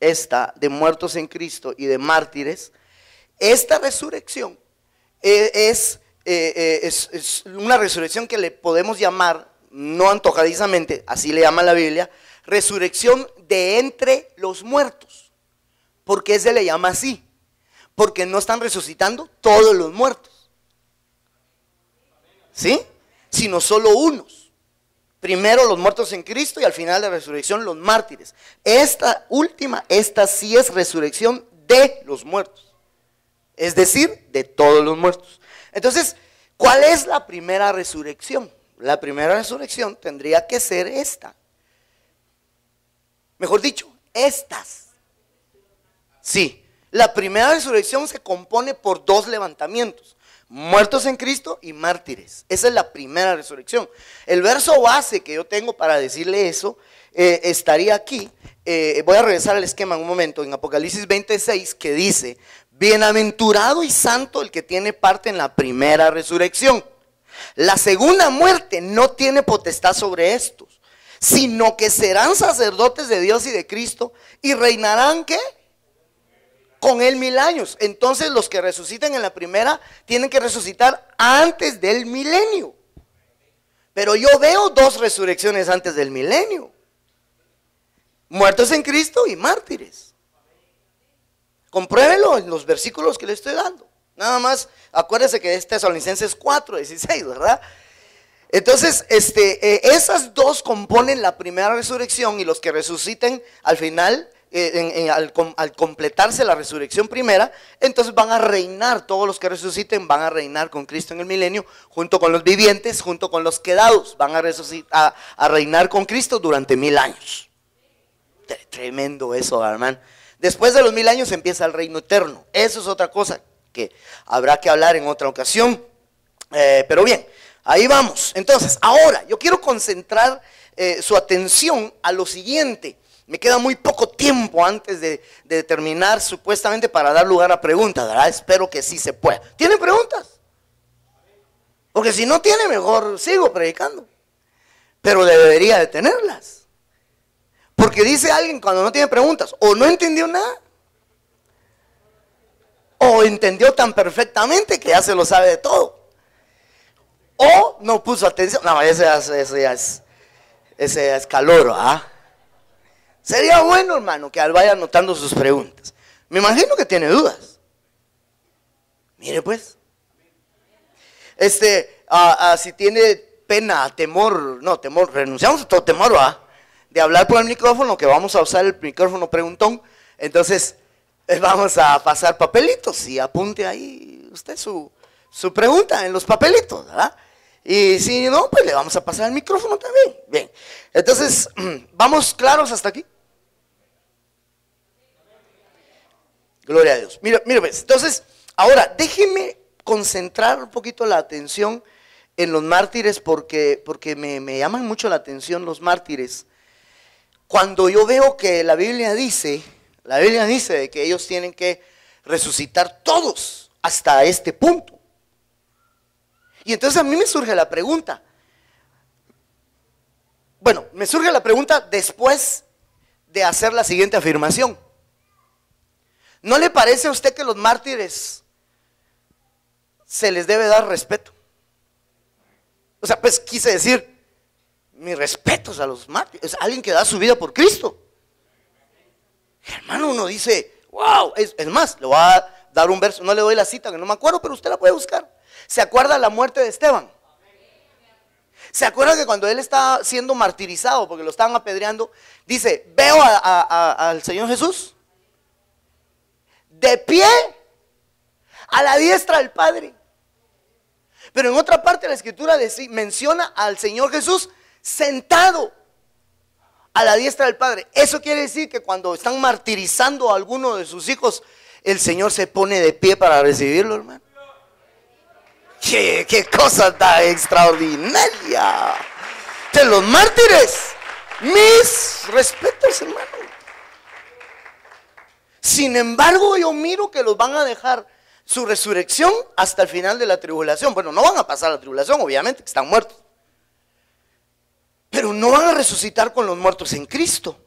de muertos en Cristo y de mártires, esta resurrección es una resurrección que le podemos llamar, no antojadizamente, así le llama la Biblia, resurrección de entre los muertos. ¿Por qué se le llama así? Porque no están resucitando todos los muertos, ¿sí? Sino solo unos. Primero los muertos en Cristo y al final de la resurrección los mártires. Esta sí es resurrección de los muertos, es decir, de todos los muertos. Entonces, ¿cuál es la primera resurrección? La primera resurrección tendría que ser esta. Mejor dicho, estas. Sí, la primera resurrección se compone por dos levantamientos: muertos en Cristo y mártires. Esa es la primera resurrección. El verso base que yo tengo para decirle eso estaría aquí. Voy a regresar al esquema en un momento, en Apocalipsis 26, que dice: bienaventurado y santo el que tiene parte en la primera resurrección. La segunda muerte no tiene potestad sobre estos, sino que serán sacerdotes de Dios y de Cristo y reinarán, ¿qué? Con él 1000 años. Entonces los que resuciten en la primera tienen que resucitar antes del milenio. Pero yo veo dos resurrecciones antes del milenio: muertos en Cristo y mártires. Compruébelo en los versículos que le estoy dando. Nada más acuérdese que es Tesalonicenses 4:16, ¿verdad? Entonces, esas dos componen la primera resurrección, y los que resuciten al final, al completarse la resurrección primera, entonces van a reinar. Todos los que resuciten van a reinar con Cristo en el milenio, junto con los vivientes, junto con los quedados. Van a reinar con Cristo durante 1000 años. Tremendo eso, hermano. Después de los 1000 años empieza el reino eterno. Eso es otra cosa que habrá que hablar en otra ocasión. Pero bien, ahí vamos. Entonces, ahora yo quiero concentrar su atención a lo siguiente. Me queda muy poco tiempo antes de terminar, supuestamente, para dar lugar a preguntas, ¿verdad? Espero que sí se pueda. ¿Tienen preguntas? Porque si no tiene, mejor sigo predicando. Pero debería de tenerlas. Porque dice alguien cuando no tiene preguntas: o no entendió nada, o entendió tan perfectamente que ya se lo sabe de todo, o no puso atención. No, ese ya es calor, ¿ah? Sería bueno, hermano, que vaya anotando sus preguntas. Me imagino que tiene dudas. Mire pues, si tiene pena, temor, renunciamos a todo temor, ¿va? De hablar por el micrófono, que vamos a usar el micrófono preguntón. Entonces vamos a pasar papelitos y apunte ahí usted su pregunta en los papelitos, ¿verdad? Y si no, pues le vamos a pasar el micrófono también. Bien, entonces, ¿vamos claros hasta aquí? Gloria a Dios. Mire pues, entonces, ahora déjeme concentrar un poquito la atención en los mártires, porque me llaman mucho la atención los mártires. Cuando yo veo que la Biblia dice de que ellos tienen que resucitar todos hasta este punto. Y entonces a mí me surge la pregunta: Bueno, me surge la pregunta después de hacer la siguiente afirmación. ¿No le parece a usted que los mártires se les debe dar respeto? O sea, pues quise decir, mis respetos a los mártires, alguien que da su vida por Cristo. Hermano, uno dice, wow, es más, le voy a dar un verso, no le doy la cita que no me acuerdo, pero usted la puede buscar. ¿Se acuerda la muerte de Esteban? ¿Se acuerda que cuando él estaba siendo martirizado porque lo estaban apedreando, dice, veo al Señor Jesús de pie a la diestra del Padre? Pero en otra parte de la escritura menciona al Señor Jesús sentado a la diestra del Padre. Eso quiere decir que cuando están martirizando a alguno de sus hijos, el Señor se pone de pie para recibirlo, hermano. ¡Qué cosa tan extraordinaria! De los mártires, mis respetos, hermano. Sin embargo, yo miro que los van a dejar su resurrección hasta el final de la tribulación. Bueno, no van a pasar la tribulación, obviamente, que están muertos. Pero no van a resucitar con los muertos en Cristo.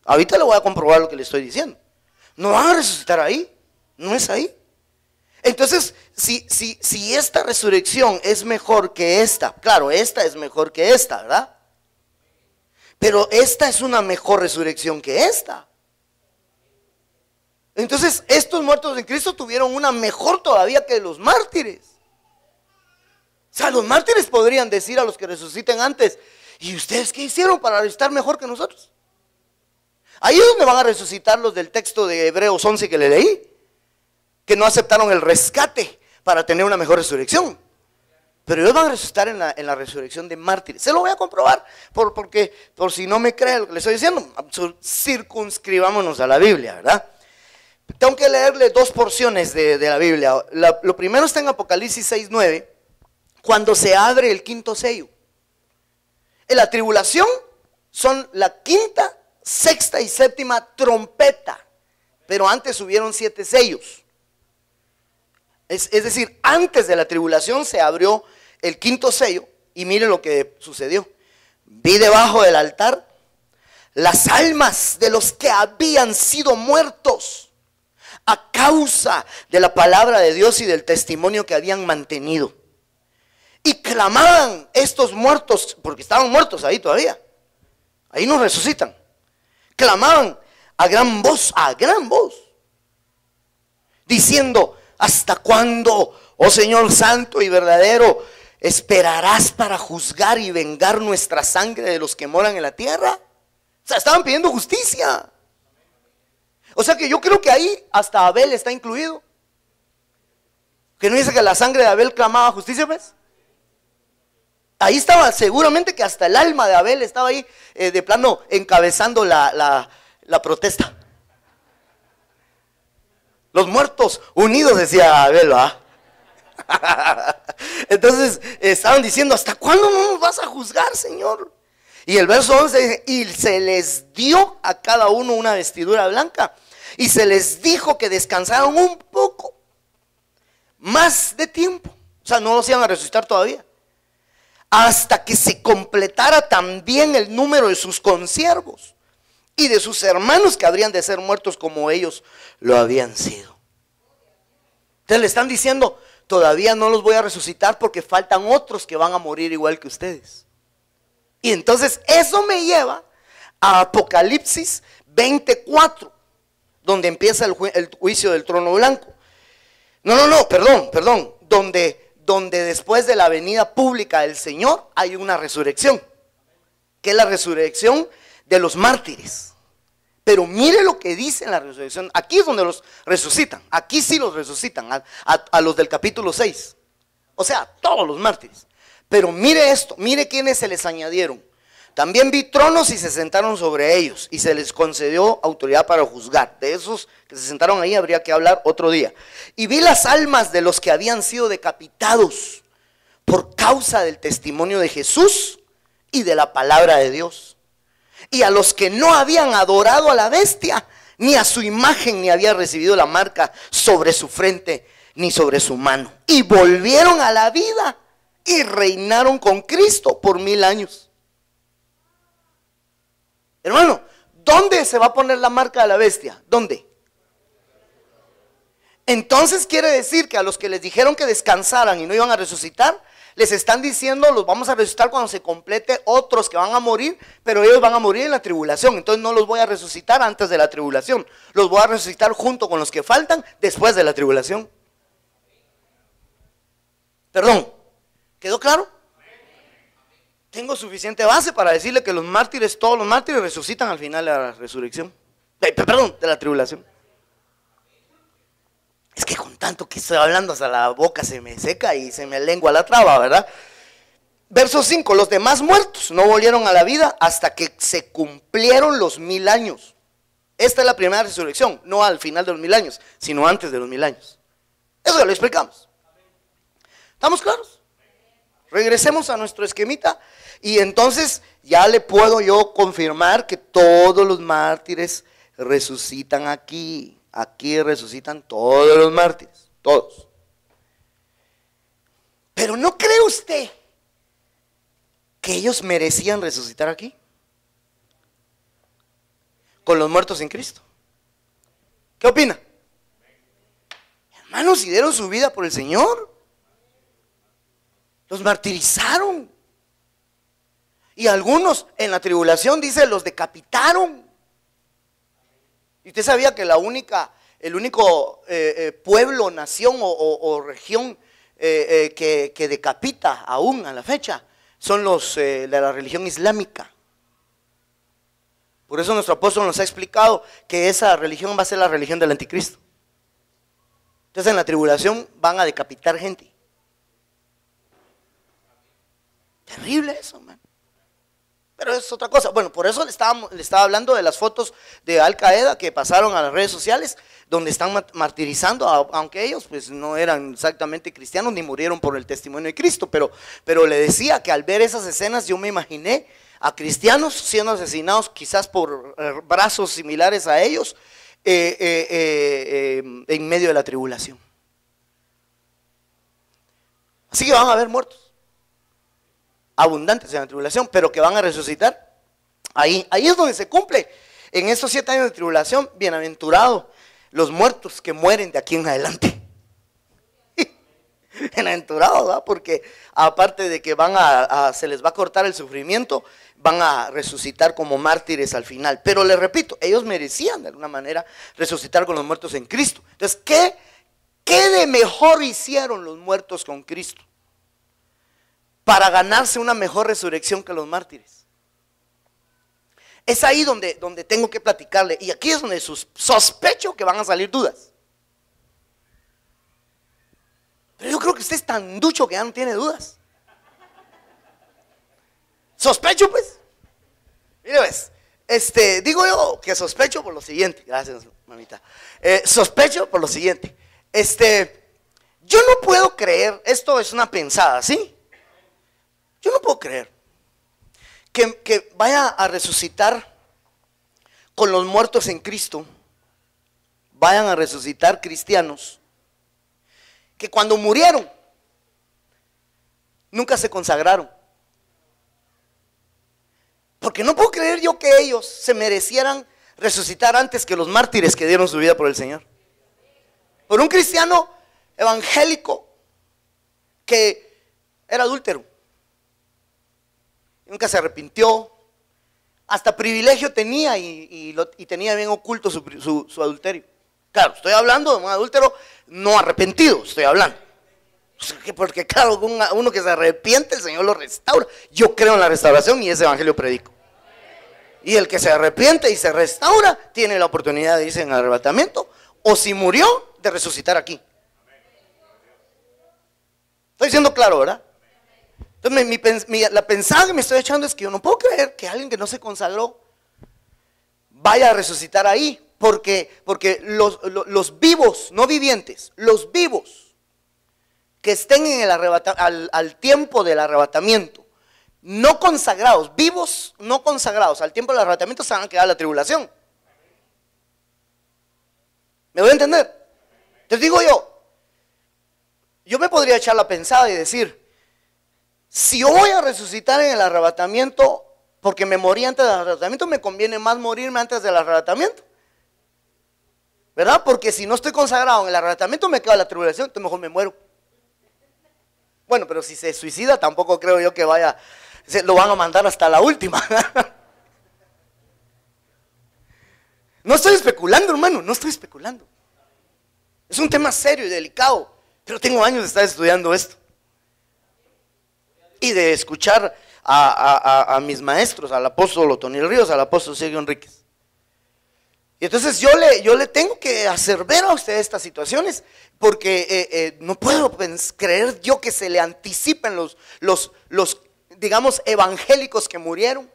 Ahorita le voy a comprobar lo que le estoy diciendo. No van a resucitar ahí, no es ahí. Entonces, si esta resurrección es mejor que esta, claro, esta es mejor que esta, ¿verdad? Pero esta es una mejor resurrección que esta. Entonces, estos muertos en Cristo tuvieron una mejor todavía que los mártires. O sea, los mártires podrían decir a los que resuciten antes, ¿y ustedes qué hicieron para estar mejor que nosotros? Ahí es donde van a resucitar los del texto de Hebreos 11 que le leí, que no aceptaron el rescate para tener una mejor resurrección. Pero ellos van a resucitar en la resurrección de mártires. Se lo voy a comprobar, porque por si no me cree lo que le estoy diciendo, circunscribámonos a la Biblia, ¿verdad? Tengo que leerle dos porciones de la Biblia. Lo primero está en Apocalipsis 6:9, cuando se abre el quinto sello. En la tribulación son la quinta, sexta y séptima trompeta, pero antes hubieron 7 sellos. Es decir, antes de la tribulación se abrió el quinto sello y mire lo que sucedió. Vi debajo del altar las almas de los que habían sido muertos a causa de la palabra de Dios y del testimonio que habían mantenido. Y clamaban estos muertos, porque estaban muertos ahí todavía, ahí no resucitan. Clamaban a gran voz, diciendo, ¿hasta cuándo, oh Señor santo y verdadero, esperarás para juzgar y vengar nuestra sangre de los que moran en la tierra? O sea, estaban pidiendo justicia. O sea que yo creo que ahí hasta Abel está incluido. ¿Que no dice que la sangre de Abel clamaba justicia, pues? Ahí estaba, seguramente que hasta el alma de Abel estaba ahí de plano encabezando la protesta. Los muertos unidos, decía Abel, ¿va? Entonces estaban diciendo, ¿hasta cuándo no nos vas a juzgar, Señor? Y el verso 11 dice, y se les dio a cada uno una vestidura blanca y se les dijo que descansaron un poco más de tiempo. O sea, no los iban a resucitar todavía, hasta que se completara también el número de sus consiervos y de sus hermanos que habrían de ser muertos como ellos lo habían sido. Entonces le están diciendo, todavía no los voy a resucitar porque faltan otros que van a morir igual que ustedes. Y entonces eso me lleva a Apocalipsis 24, donde empieza el juicio del trono blanco. Perdón, donde después de la venida pública del Señor hay una resurrección, que es la resurrección de los mártires. Pero mire lo que dice en la resurrección. Aquí es donde los resucitan. Aquí sí los resucitan, a los del capítulo 6. O sea, todos los mártires. Pero mire esto, mire quiénes se les añadieron. También vi tronos y se sentaron sobre ellos, y se les concedió autoridad para juzgar. De esos que se sentaron ahí habría que hablar otro día. Y vi las almas de los que habían sido decapitados por causa del testimonio de Jesús y de la palabra de Dios. Y a los que no habían adorado a la bestia, ni a su imagen, ni habían recibido la marca sobre su frente, ni sobre su mano. Y volvieron a la vida y reinaron con Cristo por 1000 años. Hermano, ¿dónde se va a poner la marca de la bestia? ¿Dónde? Entonces quiere decir que a los que les dijeron que descansaran y no iban a resucitar, les están diciendo: los vamos a resucitar cuando se complete otros que van a morir, pero ellos van a morir en la tribulación. Entonces no los voy a resucitar antes de la tribulación, los voy a resucitar junto con los que faltan después de la tribulación. Perdón, ¿quedó claro? Tengo suficiente base para decirle que los mártires, todos los mártires resucitan al final de la resurrección. Perdón, de la tribulación. Es que con tanto que estoy hablando hasta la boca se me seca y se me lengua la traba, ¿verdad? Verso 5, los demás muertos no volvieron a la vida hasta que se cumplieron los 1000 años. Esta es la primera resurrección, no al final de los 1000 años, sino antes de los 1000 años. Eso ya lo explicamos. ¿Estamos claros? Regresemos a nuestro esquemita y entonces ya le puedo yo confirmar que todos los mártires resucitan aquí. Aquí resucitan todos los mártires, todos. Pero ¿no cree usted que ellos merecían resucitar aquí? Con los muertos en Cristo. ¿Qué opina? Hermanos, si dieron su vida por el Señor, los martirizaron. Y algunos en la tribulación, dice, los decapitaron. ¿Y usted sabía que el único pueblo, nación o región que decapita aún a la fecha son los de la religión islámica? Por eso nuestro apóstol nos ha explicado que esa religión va a ser la religión del anticristo. Entonces en la tribulación van a decapitar gente. Terrible eso, man. Pero es otra cosa. Bueno, por eso le estaba hablando de las fotos de Al Qaeda que pasaron a las redes sociales, donde están martirizando, aunque ellos pues no eran exactamente cristianos ni murieron por el testimonio de Cristo, pero le decía que al ver esas escenas yo me imaginé a cristianos siendo asesinados quizás por brazos similares a ellos en medio de la tribulación. Así que van a haber muertos abundantes en la tribulación, pero que van a resucitar. Ahí es donde se cumple. En estos 7 años de tribulación, bienaventurados los muertos que mueren de aquí en adelante. Bienaventurados, ¿verdad? Porque aparte de que se les va a cortar el sufrimiento, van a resucitar como mártires al final. Pero les repito, ellos merecían de alguna manera resucitar con los muertos en Cristo. Entonces, ¿qué de mejor hicieron los muertos con Cristo para ganarse una mejor resurrección que los mártires? Es ahí donde tengo que platicarle, y aquí es donde sospecho que van a salir dudas. Pero yo creo que usted es tan ducho que ya no tiene dudas. Sospecho pues. Mire pues, digo yo que sospecho por lo siguiente. Gracias, mamita. Sospecho por lo siguiente. Yo no puedo creer, esto es una pensada, ¿sí? Yo no puedo creer que vaya a resucitar con los muertos en Cristo, vayan a resucitar cristianos que cuando murieron nunca se consagraron. Porque no puedo creer yo que ellos se merecieran resucitar antes que los mártires que dieron su vida por el Señor. Por un cristiano evangélico que era adúltero, nunca se arrepintió, hasta privilegio tenía y tenía bien oculto su adulterio. Claro, estoy hablando de un adúltero no arrepentido, estoy hablando. Porque claro, uno que se arrepiente, el Señor lo restaura. Yo creo en la restauración y ese evangelio predico. Y el que se arrepiente y se restaura, tiene la oportunidad de irse en arrebatamiento, o si murió, de resucitar aquí. Estoy siendo claro, ¿verdad? Entonces la pensada que me estoy echando es que yo no puedo creer que alguien que no se consagró vaya a resucitar ahí, porque los vivos, no vivientes, los vivos que estén en al tiempo del arrebatamiento, no consagrados, vivos no consagrados al tiempo del arrebatamiento, se van a quedar en la tribulación. ¿Me voy a entender? Entonces digo yo me podría echar la pensada y decir, si yo voy a resucitar en el arrebatamiento, porque me morí antes del arrebatamiento, me conviene más morirme antes del arrebatamiento, ¿verdad? Porque si no estoy consagrado en el arrebatamiento me queda la tribulación, entonces mejor me muero. Bueno, pero si se suicida tampoco creo yo que vaya, lo van a mandar hasta la última. No estoy especulando, hermano, no estoy especulando. Es un tema serio y delicado, pero tengo años de estar estudiando esto y de escuchar a mis maestros, al apóstol Otoniel Ríos, al apóstol Sergio Enríquez. Y entonces yo le tengo que hacer ver a usted estas situaciones, porque no puedo creer yo que se le anticipen los digamos, evangélicos que murieron,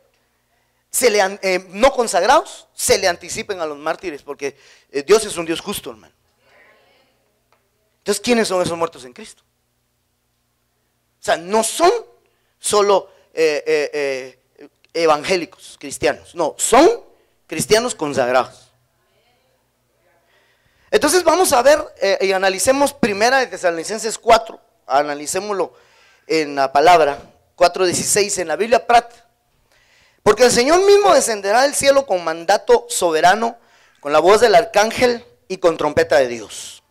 no consagrados, se le anticipen a los mártires, porque Dios es un Dios justo, hermano. Entonces, ¿quiénes son esos muertos en Cristo? O sea, no son solo evangélicos, cristianos, no, son cristianos consagrados. Entonces vamos a ver y analicemos primera de Tesalonicenses 4, analicémoslo en la palabra, 4:16 en la Biblia Prat. Porque el Señor mismo descenderá del cielo con mandato soberano, con la voz del arcángel y con trompeta de Dios.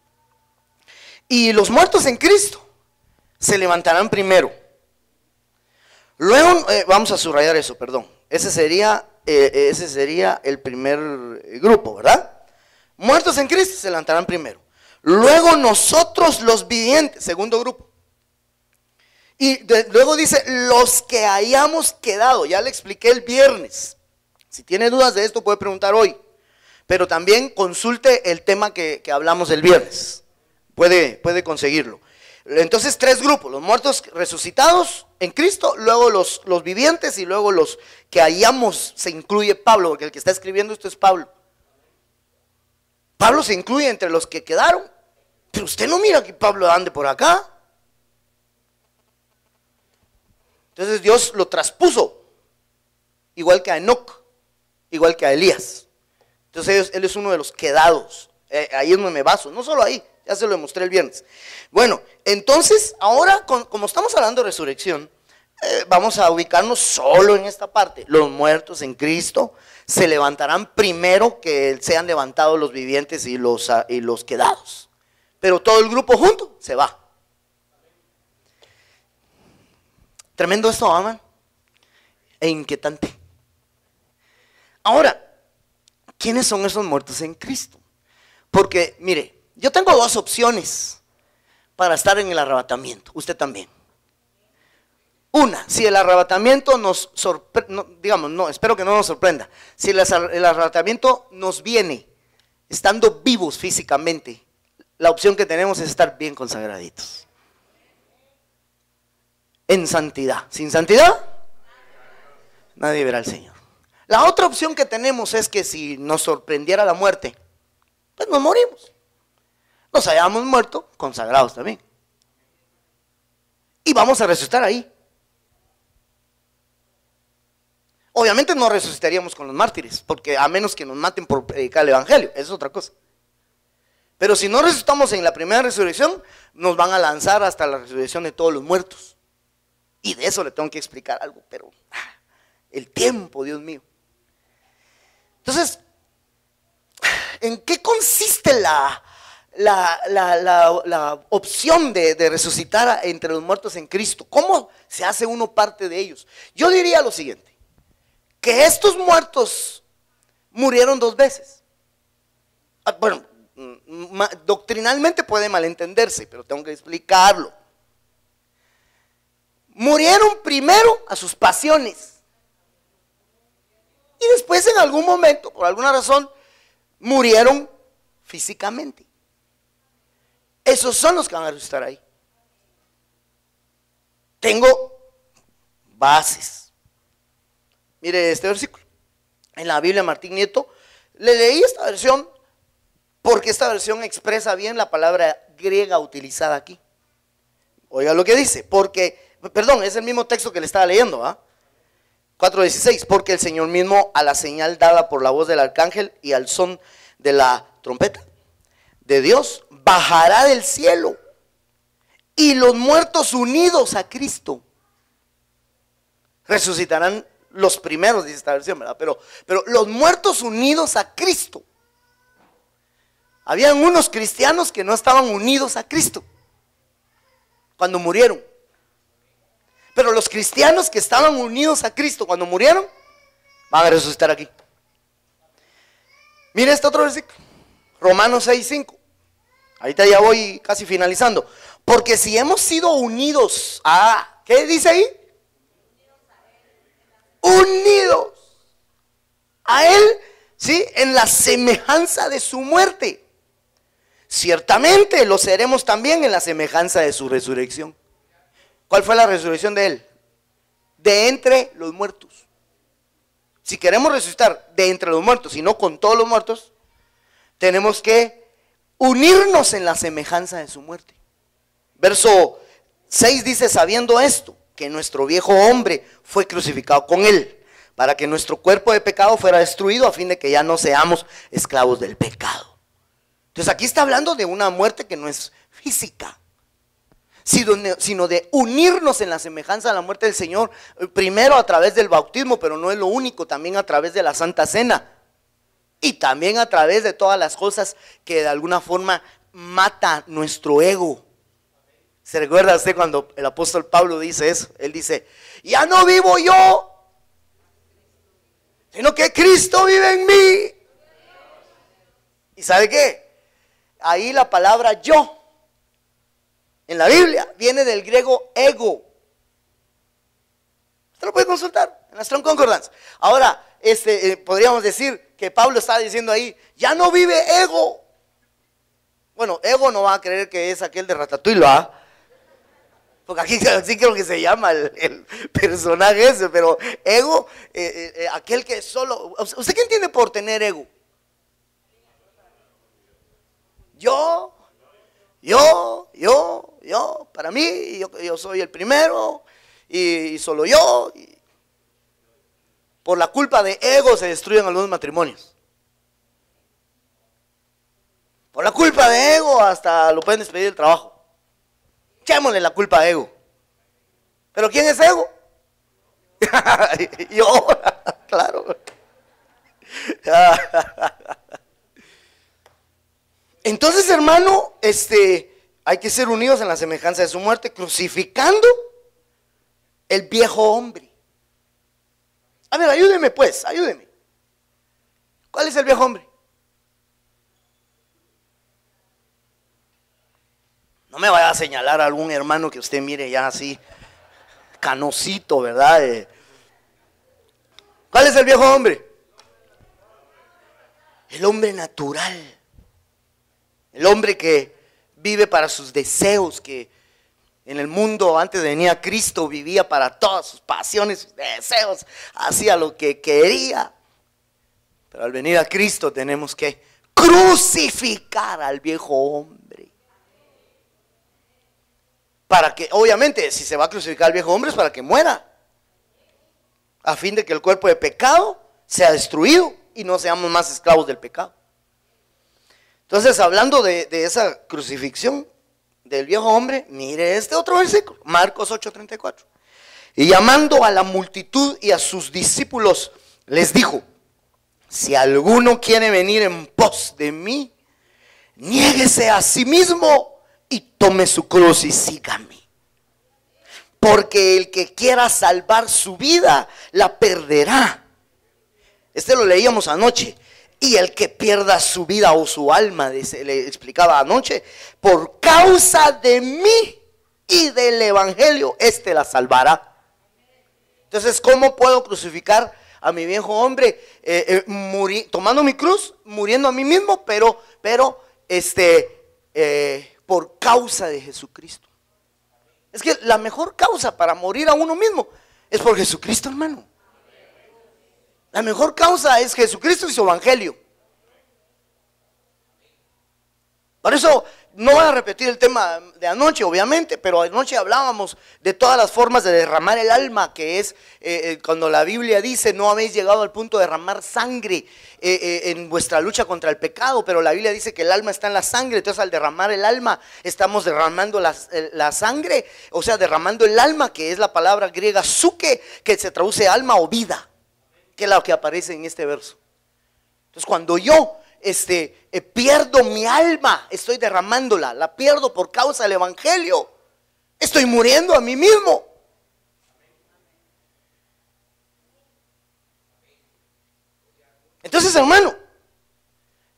Y los muertos en Cristo se levantarán primero. Luego, vamos a subrayar eso, perdón. Ese sería el primer grupo, ¿verdad? Muertos en Cristo se levantarán primero. Luego nosotros los vivientes, segundo grupo. Y luego dice, los que hayamos quedado. Ya le expliqué el viernes. Si tiene dudas de esto puede preguntar hoy. Pero también consulte el tema que hablamos el viernes. Puede conseguirlo. Entonces 3 grupos, los muertos resucitados en Cristo, luego los vivientes y luego los que hayamos, se incluye Pablo, porque el que está escribiendo esto es Pablo. Pablo se incluye entre los que quedaron, pero usted no mira que Pablo ande por acá. Entonces Dios lo traspuso, igual que a Enoc, igual que a Elías. Entonces él es uno de los quedados, ahí es donde me baso, no solo ahí, ya se lo demostré el viernes. Bueno, entonces ahora como estamos hablando de resurrección, vamos a ubicarnos solo en esta parte. Los muertos en Cristo se levantarán primero que sean levantados los vivientes y los quedados. Pero todo el grupo junto se va. Tremendo esto, aman, e inquietante. Ahora, ¿quiénes son esos muertos en Cristo? Porque, mire, yo tengo 2 opciones para estar en el arrebatamiento, usted también. Una, si el arrebatamiento nos sorprende, digamos, no, espero que no nos sorprenda. Si el arrebatamiento nos viene estando vivos físicamente, la opción que tenemos es estar bien consagraditos. En santidad. Sin santidad, nadie verá al Señor. La otra opción que tenemos es que si nos sorprendiera la muerte, pues nos morimos. Nos hayamos muerto consagrados también. Y vamos a resucitar ahí. Obviamente no resucitaríamos con los mártires, porque a menos que nos maten por predicar el evangelio, eso es otra cosa. Pero si no resucitamos en la primera resurrección, nos van a lanzar hasta la resurrección de todos los muertos. Y de eso le tengo que explicar algo, pero el tiempo, Dios mío. Entonces, ¿en qué consiste la opción de resucitar entre los muertos en Cristo? ¿Cómo se hace uno parte de ellos? Yo diría lo siguiente, que estos muertos murieron 2 veces. Bueno, doctrinalmente puede malentenderse, pero tengo que explicarlo. Murieron primero a sus pasiones y después en algún momento, por alguna razón, murieron físicamente. Esos son los que van a resucitar ahí. Tengo bases. Mire este versículo. En la Biblia Martín Nieto, le leí esta versión porque esta versión expresa bien la palabra griega utilizada aquí. Oiga lo que dice, perdón, es el mismo texto que le estaba leyendo, 4:16, porque el Señor mismo a la señal dada por la voz del arcángel y al son de la trompeta de Dios, bajará del cielo y los muertos unidos a Cristo resucitarán los primeros, dice esta versión, ¿verdad? Pero los muertos unidos a Cristo. Habían unos cristianos que no estaban unidos a Cristo cuando murieron. Pero los cristianos que estaban unidos a Cristo cuando murieron, van a resucitar aquí. Mire este otro versículo, Romanos 6:5. Ahorita ya voy casi finalizando. Porque si hemos sido unidos a, ¿qué dice ahí? Unidos a Él, ¿sí? En la semejanza de su muerte, ciertamente lo seremos también en la semejanza de su resurrección. ¿Cuál fue la resurrección de Él? De entre los muertos. Si queremos resucitar de entre los muertos y no con todos los muertos, tenemos que unirnos en la semejanza de su muerte. Verso 6 dice: sabiendo esto, que nuestro viejo hombre fue crucificado con Él, para que nuestro cuerpo de pecado fuera destruido, a fin de que ya no seamos esclavos del pecado. Entonces aquí está hablando de una muerte que no es física, sino de unirnos en la semejanza de la muerte del Señor, primero a través del bautismo, pero no es lo único, también a través de la Santa Cena, y también a través de todas las cosas que de alguna forma mata nuestro ego. ¿Se recuerda usted cuando el apóstol Pablo dice eso? Él dice: ya no vivo yo, sino que Cristo vive en mí. ¿Y sabe qué? Ahí la palabra yo en la Biblia viene del griego ego. Usted lo puede consultar en la Strong Concordance. Ahora, podríamos decir que Pablo está diciendo ahí: ya no vive ego. Bueno, ego no va a creer que es aquel de Ratatouille, ¿verdad? Porque aquí sí creo que se llama el personaje ese, pero ego, aquel que solo... ¿Usted qué entiende por tener ego? Yo, para mí, yo soy el primero, y solo yo. Por la culpa de ego se destruyen algunos matrimonios. Por la culpa de ego hasta lo pueden despedir del trabajo. Echémosle la culpa a ego. ¿Pero quién es ego? Yo, claro. Entonces, hermano, hay que ser unidos en la semejanza de su muerte, crucificando el viejo hombre. A ver, ayúdeme pues, ayúdeme. ¿Cuál es el viejo hombre? No me vaya a señalar a algún hermano que usted mire ya así, canosito, ¿verdad? ¿Cuál es el viejo hombre? El hombre natural. El hombre que vive para sus deseos, que en el mundo antes de venir a Cristo vivía para todas sus pasiones, sus deseos, hacía lo que quería. Pero al venir a Cristo tenemos que crucificar al viejo hombre. Para que, obviamente, si se va a crucificar al viejo hombre es para que muera, a fin de que el cuerpo de pecado sea destruido y no seamos más esclavos del pecado. Entonces, hablando de esa crucifixión del viejo hombre, mire este otro versículo, Marcos 8:34. Y llamando a la multitud y a sus discípulos, les dijo: si alguno quiere venir en pos de mí, niéguese a sí mismo y tome su cruz y sígame. Porque el que quiera salvar su vida, la perderá. Lo leíamos anoche. Y el que pierda su vida o su alma, le explicaba anoche, por causa de mí y del evangelio, la salvará. Entonces, ¿cómo puedo crucificar a mi viejo hombre? Tomando mi cruz, muriendo a mí mismo, pero por causa de Jesucristo. Es que la mejor causa para morir a uno mismo es por Jesucristo, hermano. La mejor causa es Jesucristo y su evangelio. Por eso no voy a repetir el tema de anoche, obviamente, pero anoche hablábamos de todas las formas de derramar el alma, que es cuando la Biblia dice: no habéis llegado al punto de derramar sangre en vuestra lucha contra el pecado, pero la Biblia dice que el alma está en la sangre. Entonces, al derramar el alma, estamos derramando la sangre, o sea, derramando el alma, que es la palabra griega suke, que se traduce alma o vida, que es lo que aparece en este verso. Entonces, cuando yo pierdo mi alma, estoy derramándola, la pierdo por causa del evangelio, estoy muriendo a mí mismo. Entonces, hermano,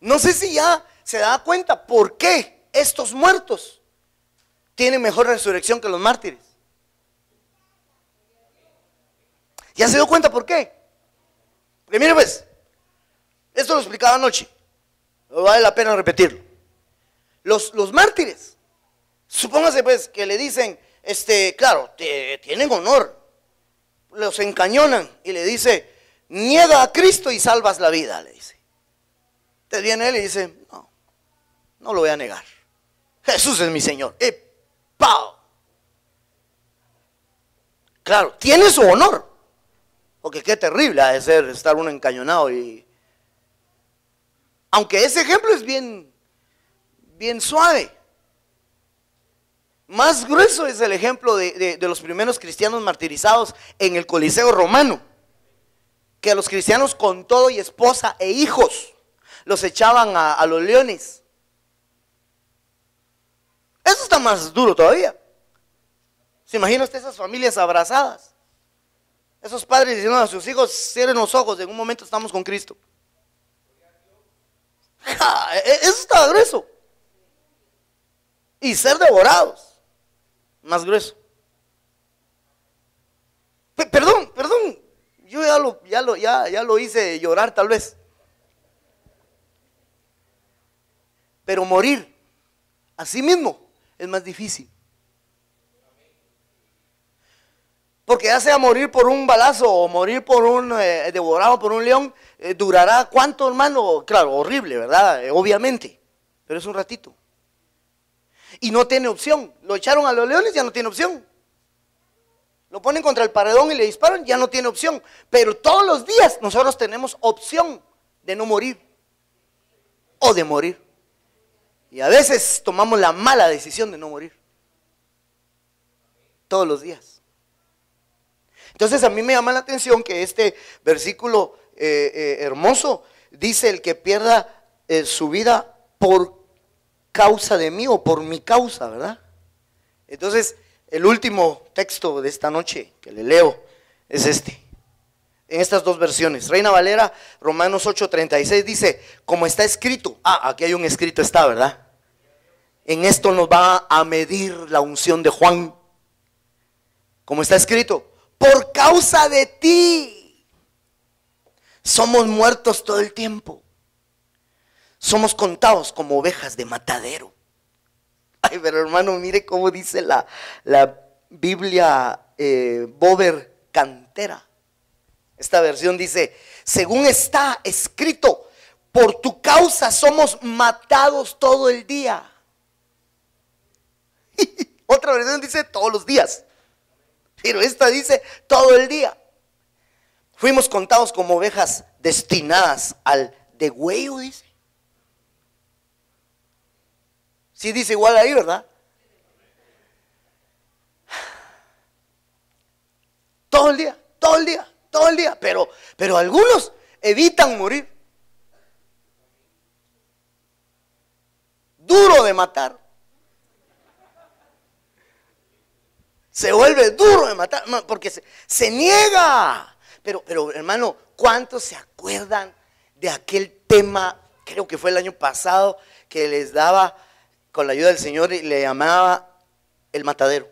no sé si ya se da cuenta por qué estos muertos tienen mejor resurrección que los mártires. ¿Ya se dio cuenta por qué? Porque mire pues, esto lo explicaba anoche, vale la pena repetirlo. Los mártires, supóngase pues que le dicen, claro, tienen honor, los encañonan y le dice: niega a Cristo y salvas la vida, le dice. Entonces viene él y dice: no lo voy a negar, Jesús es mi Señor. ¡Pau! Claro, tiene su honor, porque qué terrible ha de ser estar uno encañonado. Y aunque ese ejemplo es bien suave, más grueso es el ejemplo de los primeros cristianos martirizados en el Coliseo romano, que a los cristianos con todo y esposa e hijos los echaban a los leones. Eso está más duro todavía. ¿Se imagina usted esas familias abrazadas? Esos padres diciendo a sus hijos: cierren los ojos, en un momento estamos con Cristo. Eso está grueso. Y ser devorados, más grueso. Perdón, yo ya lo hice llorar tal vez. Pero morir así mismo es más difícil. Porque ya sea morir por un balazo o morir por devorado por un león, durará ¿cuánto, hermano? Claro, horrible, ¿verdad? Obviamente, pero es un ratito. Y no tiene opción. Lo echaron a los leones, ya no tiene opción. Lo ponen contra el paredón y le disparan, ya no tiene opción. Pero todos los días nosotros tenemos opción de no morir o de morir. Y a veces tomamos la mala decisión de no morir. Todos los días. Entonces a mí me llama la atención que este versículo hermoso dice: el que pierda su vida por causa de mí o por mi causa, ¿verdad? Entonces el último texto de esta noche que le leo es en estas dos versiones. Reina Valera, Romanos 8:36 dice: como está escrito. Aquí hay un escrito, está, ¿verdad? En esto nos va a medir la unción de Juan. Como está escrito: por causa de ti somos muertos todo el tiempo, somos contados como ovejas de matadero. Ay, pero hermano, mire cómo dice la Biblia Bover Cantera. Esta versión dice: según está escrito, por tu causa somos matados todo el día. Otra versión dice todos los días, pero esta dice todo el día. Fuimos contados como ovejas destinadas al degüello, dice. Sí dice igual ahí, ¿verdad? Todo el día, todo el día, todo el día. Pero algunos evitan morir. Duro de matar. Se vuelve duro de matar, porque se niega. Pero hermano, ¿cuántos se acuerdan de aquel tema? Creo que fue el año pasado, que les daba, con la ayuda del Señor, y le llamaba el matadero.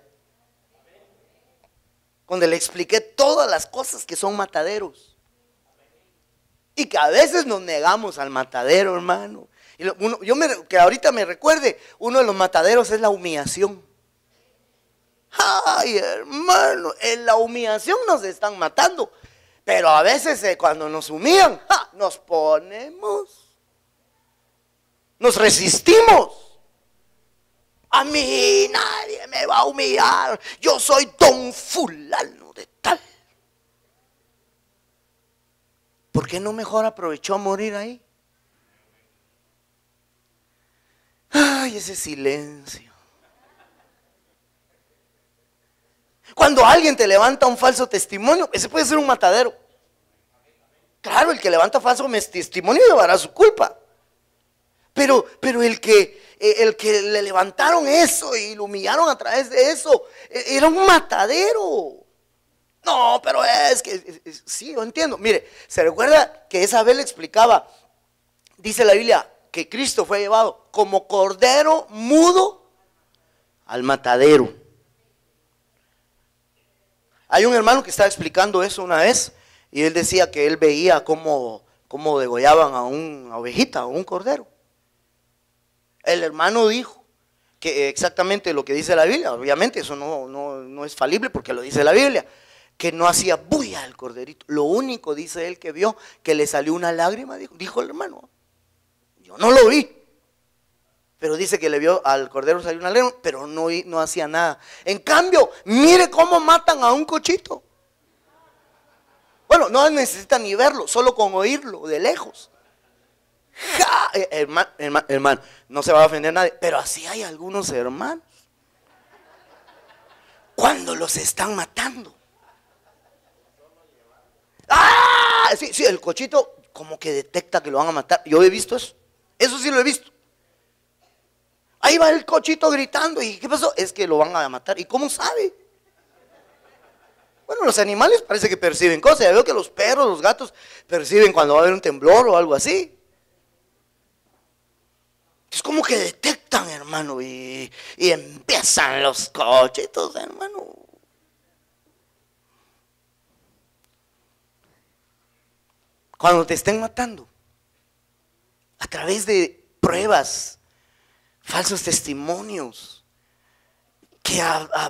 Donde le expliqué todas las cosas que son mataderos. Y que a veces nos negamos al matadero, hermano. Y que ahorita me recuerde, uno de los mataderos es la humillación. Ay, hermano, en la humillación nos están matando. Pero a veces cuando nos humillan, nos resistimos. A mí nadie me va a humillar. Yo soy don fulano de tal. ¿Por qué no mejor aprovechó a morir ahí? Ay, ese silencio. Cuando alguien te levanta un falso testimonio, ese puede ser un matadero. Claro, el que levanta falso testimonio llevará su culpa. Pero el que le levantaron eso y lo humillaron a través de eso, era un matadero. No, pero es que, sí, yo entiendo. Mire, se recuerda que esa vez le explicaba, dice la Biblia, que Cristo fue llevado como cordero mudo al matadero. Hay un hermano que estaba explicando eso una vez y él decía que él veía cómo degollaban a una ovejita, a un cordero. El hermano dijo que exactamente lo que dice la Biblia, obviamente eso no es falible porque lo dice la Biblia, que no hacía bulla el corderito. Lo único, dice él, que vio, que le salió una lágrima, dijo el hermano. Yo no lo vi, pero dice que le vio al cordero salir una lágrima, pero no hacía nada. En cambio, mire cómo matan a un cochito. Bueno, no necesita ni verlo, solo con oírlo de lejos. ¡Ja! Hermano, no se va a ofender nadie, pero así hay algunos hermanos cuando los están matando. ¡Ah! Sí, el cochito como que detecta que lo van a matar. Yo he visto eso sí lo he visto. Ahí va el cochito gritando. ¿Y qué pasó? Es que lo van a matar. ¿Y cómo sabe? Bueno, los animales parece que perciben cosas. Ya veo que los perros, los gatos perciben cuando va a haber un temblor o algo así. Es como que detectan, hermano, y empiezan los cochitos, hermano. Cuando te estén matando, a través de pruebas, falsos testimonios, que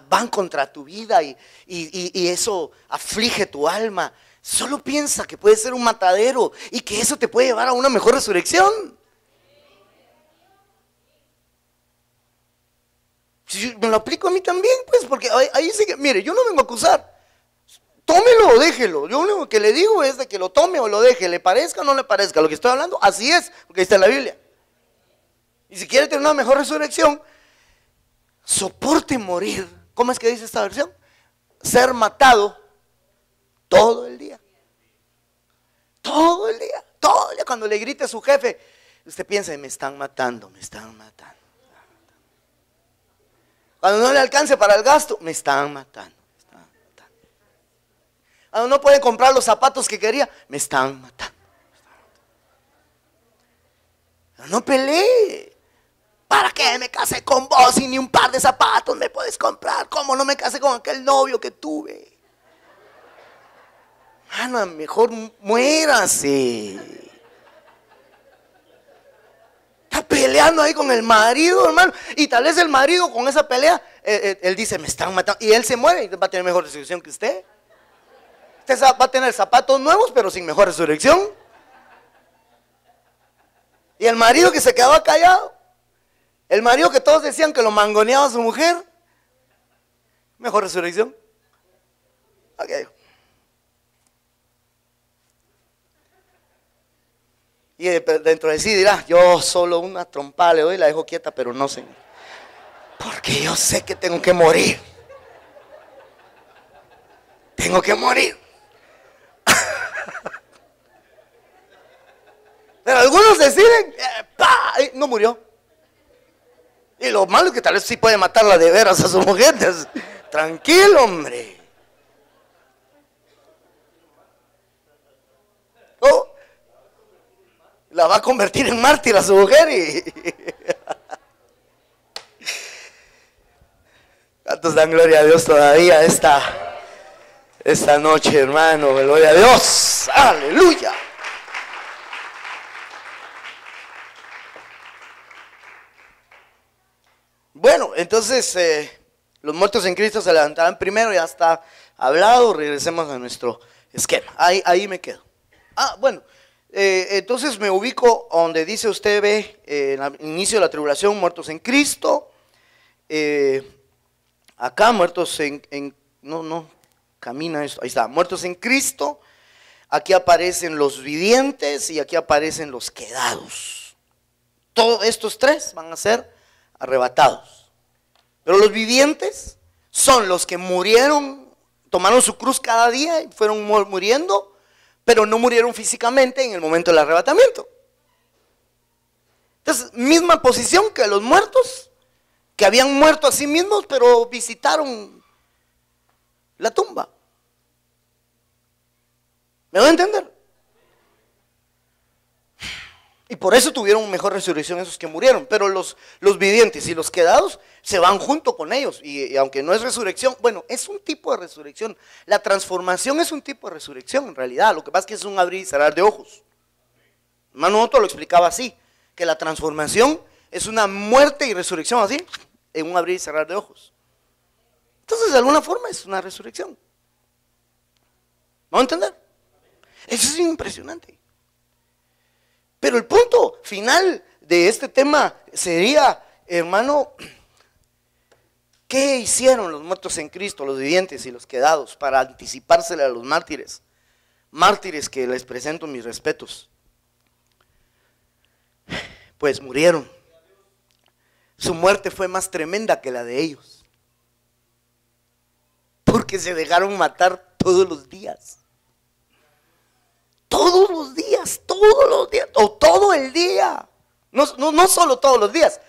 van contra tu vida y eso aflige tu alma, solo piensa que puede ser un matadero y que eso te puede llevar a una mejor resurrección. Si me lo aplico a mí también, pues, porque ahí sí que, mire, yo no vengo a acusar. Tómelo o déjelo. Yo lo único que le digo es de que lo tome o lo deje, le parezca o no le parezca. Lo que estoy hablando, así es, porque ahí está en la Biblia. Y si quiere tener una mejor resurrección, soporte morir. ¿Cómo es que dice esta versión? Ser matado todo el día. Todo el día. Todo el día. Cuando le grite a su jefe, usted piensa, me están matando, me están matando. Cuando no le alcance para el gasto, me están matando. Cuando no puede comprar los zapatos que quería, me están matando. No pelee. ¿Para qué me casé con vos y ni un par de zapatos me puedes comprar? ¿Cómo no me casé con aquel novio que tuve? Mano, mejor muérase. Está peleando ahí con el marido, hermano. Y tal vez el marido con esa pelea, él dice, me están matando. Y él se muere y va a tener mejor resurrección que usted. Usted va a tener zapatos nuevos, pero sin mejor resurrección. Y el marido que se quedaba callado, el marido que todos decían que lo mangoneaba a su mujer, mejor resurrección. Okay. Y dentro de sí dirá, yo solo una trompada le doy y la dejo quieta, pero no, Señor, porque yo sé que tengo que morir. Tengo que morir. Pero algunos deciden, no murió. Y lo malo es que tal vez sí puede matarla de veras a su mujer. Tranquilo, hombre. Oh, la va a convertir en mártir a su mujer ¿Cuántos dan gloria a Dios todavía esta noche, hermano? Gloria a Dios. Aleluya. Bueno, entonces los muertos en Cristo se levantarán primero, ya está hablado. Regresemos a nuestro esquema. Ahí me quedo. Bueno, entonces me ubico donde dice usted, ve, en el inicio de la tribulación, muertos en Cristo. acá muertos camina esto, ahí está, muertos en Cristo. Aquí aparecen los vivientes y aquí aparecen los quedados. Todos estos tres van a ser arrebatados. Pero los vivientes son los que murieron, tomaron su cruz cada día y fueron muriendo, pero no murieron físicamente en el momento del arrebatamiento. Entonces, misma posición que los muertos, que habían muerto a sí mismos, pero visitaron la tumba. ¿Me voy a entender? Y por eso tuvieron mejor resurrección esos que murieron. Pero los vivientes y los quedados se van junto con ellos. Y aunque no es resurrección, bueno, es un tipo de resurrección. La transformación es un tipo de resurrección en realidad. Lo que pasa es que es un abrir y cerrar de ojos. Hermano Otto lo explicaba así, que la transformación es una muerte y resurrección así, en un abrir y cerrar de ojos. Entonces, de alguna forma es una resurrección. ¿Me voy a entender? Eso es impresionante. Pero el punto final de este tema sería, hermano, ¿qué hicieron los muertos en Cristo, los vivientes y los quedados para anticipársele a los mártires? Mártires que les presento mis respetos. Pues murieron. Su muerte fue más tremenda que la de ellos, porque se dejaron matar todos los días. Todos los días, o todo el día. No solo todos los días,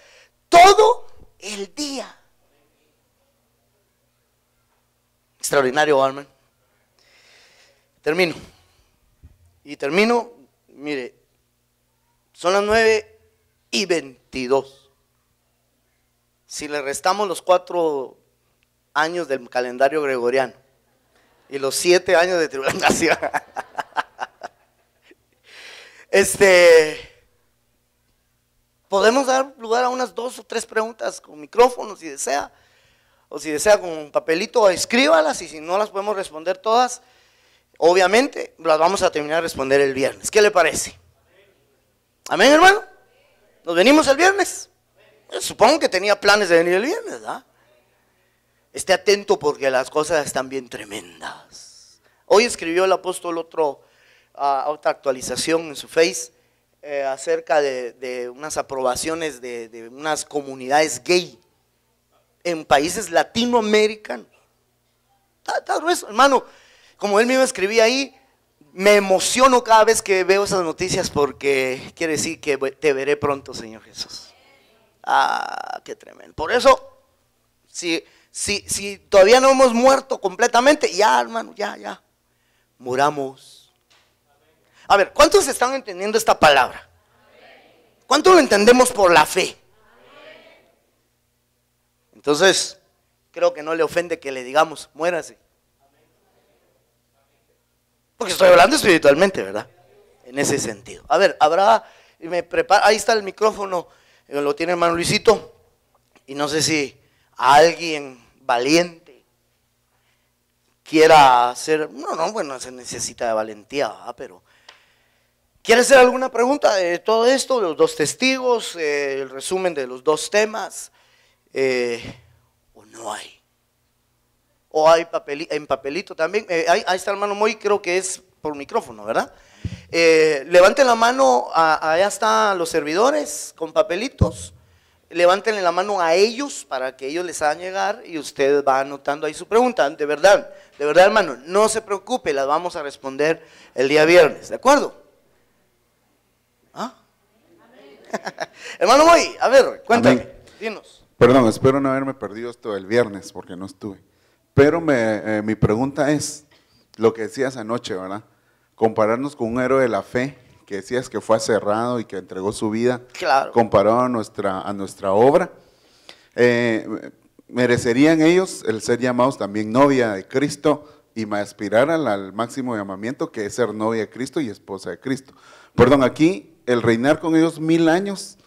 todo el día. Extraordinario, hermano. Termino, mire, son las 9:22. Si le restamos los 4 años del calendario gregoriano y los 7 años de tribulación, podemos dar lugar a unas 2 o 3 preguntas con micrófono si desea, o si desea con un papelito, escríbalas, y si no las podemos responder todas, obviamente las vamos a terminar de responder el viernes. ¿Qué le parece? Amén, hermano. ¿Nos venimos el viernes? Supongo que tenía planes de venir el viernes, ¿verdad? Esté atento porque las cosas están bien tremendas. Hoy escribió el apóstol otra actualización en su Face acerca de unas aprobaciones de unas comunidades gay en países latinoamericanos. Está grueso, hermano. Como él mismo escribía ahí, me emociono cada vez que veo esas noticias, porque quiere decir que te veré pronto, Señor Jesús. Qué tremendo. Por eso, si todavía no hemos muerto completamente, ya, hermano, ya, muramos. A ver, ¿cuántos están entendiendo esta palabra? ¿Cuánto lo entendemos por la fe? Entonces, creo que no le ofende que le digamos, muérase. Porque estoy hablando espiritualmente, ¿verdad? En ese sentido. A ver, ahí está el micrófono, lo tiene hermano Luisito, y no sé si alguien valiente quiera hacer, bueno, se necesita de valentía, ¿verdad? Pero ¿quiere hacer alguna pregunta de todo esto, de los 2 testigos, el resumen de los 2 temas? ¿O no hay? ¿O hay en papelito también? Ahí está el hermano Moy, creo que es por micrófono, ¿verdad? Levanten la mano, allá están los servidores con papelitos. Levántenle la mano a ellos para que ellos les hagan llegar y usted va anotando ahí su pregunta. De verdad, hermano, no se preocupe, las vamos a responder el día viernes, ¿de acuerdo? Hermano Moy, a ver, cuéntame, dinos. Perdón, espero no haberme perdido esto el viernes porque no estuve. Pero mi pregunta es, lo que decías anoche, ¿verdad? Compararnos con un héroe de la fe, que decías que fue aserrado y que entregó su vida, claro, comparado a nuestra obra. ¿Merecerían ellos el ser llamados también novia de Cristo y aspirar al máximo llamamiento, que es ser novia de Cristo y esposa de Cristo? Perdón, aquí el reinar con ellos 1000 años,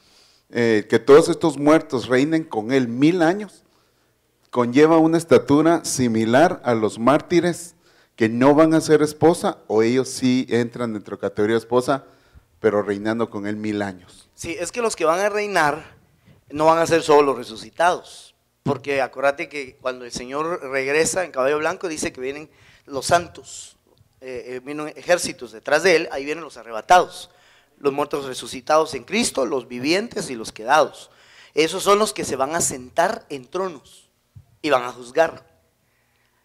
que todos estos muertos reinen con él 1000 años, conlleva una estatura similar a los mártires que no van a ser esposa, o ellos sí entran dentro de categoría esposa, pero reinando con él 1000 años. Sí, es que los que van a reinar no van a ser solo los resucitados, porque acuérdate que cuando el Señor regresa en caballo blanco, dice que vienen los santos, vienen ejércitos detrás de Él, ahí vienen los arrebatados, los muertos resucitados en Cristo, los vivientes y los quedados. Esos son los que se van a sentar en tronos y van a juzgar.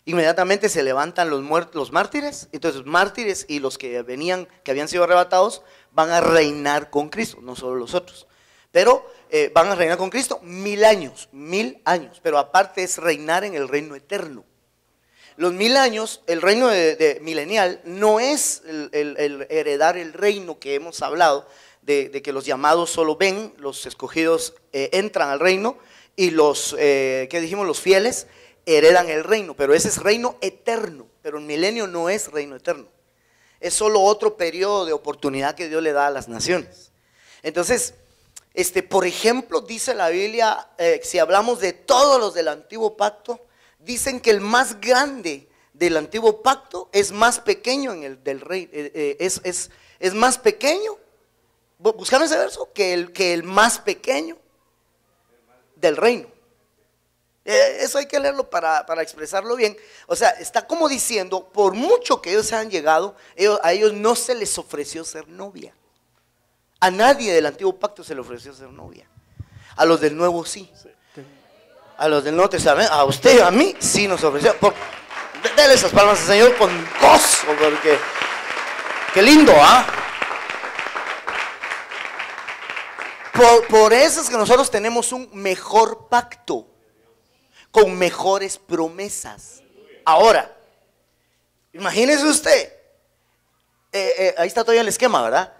Inmediatamente se levantan los muertos, los mártires. Entonces mártires y los que venían, que habían sido arrebatados, van a reinar con Cristo, no solo los otros. Pero van a reinar con Cristo 1000 años, 1000 años. Pero aparte es reinar en el reino eterno. Los 1000 años, el reino de milenial, no es el heredar el reino que hemos hablado, de que los llamados solo ven, los escogidos entran al reino, y los, ¿qué dijimos? Los fieles heredan el reino, pero ese es reino eterno. Pero el milenio no es reino eterno, es solo otro periodo de oportunidad que Dios le da a las naciones. Entonces, por ejemplo, dice la Biblia, si hablamos de todos los del antiguo pacto, dicen que el más grande del antiguo pacto es más pequeño en el del rey, es más pequeño, buscaron ese verso, que el más pequeño del reino. Eso hay que leerlo para expresarlo bien. O sea, está como diciendo, por mucho que ellos hayan llegado, a ellos no se les ofreció ser novia. A nadie del antiguo pacto se le ofreció ser novia. A los del nuevo sí. A los del Nuevo Testamento, a usted y a mí sí nos ofreció. Dele esas palmas al Señor con gozo, porque qué lindo, ¿ah? Por eso es que nosotros tenemos un mejor pacto, con mejores promesas. Ahora, imagínese usted, ahí está todavía el esquema, ¿verdad?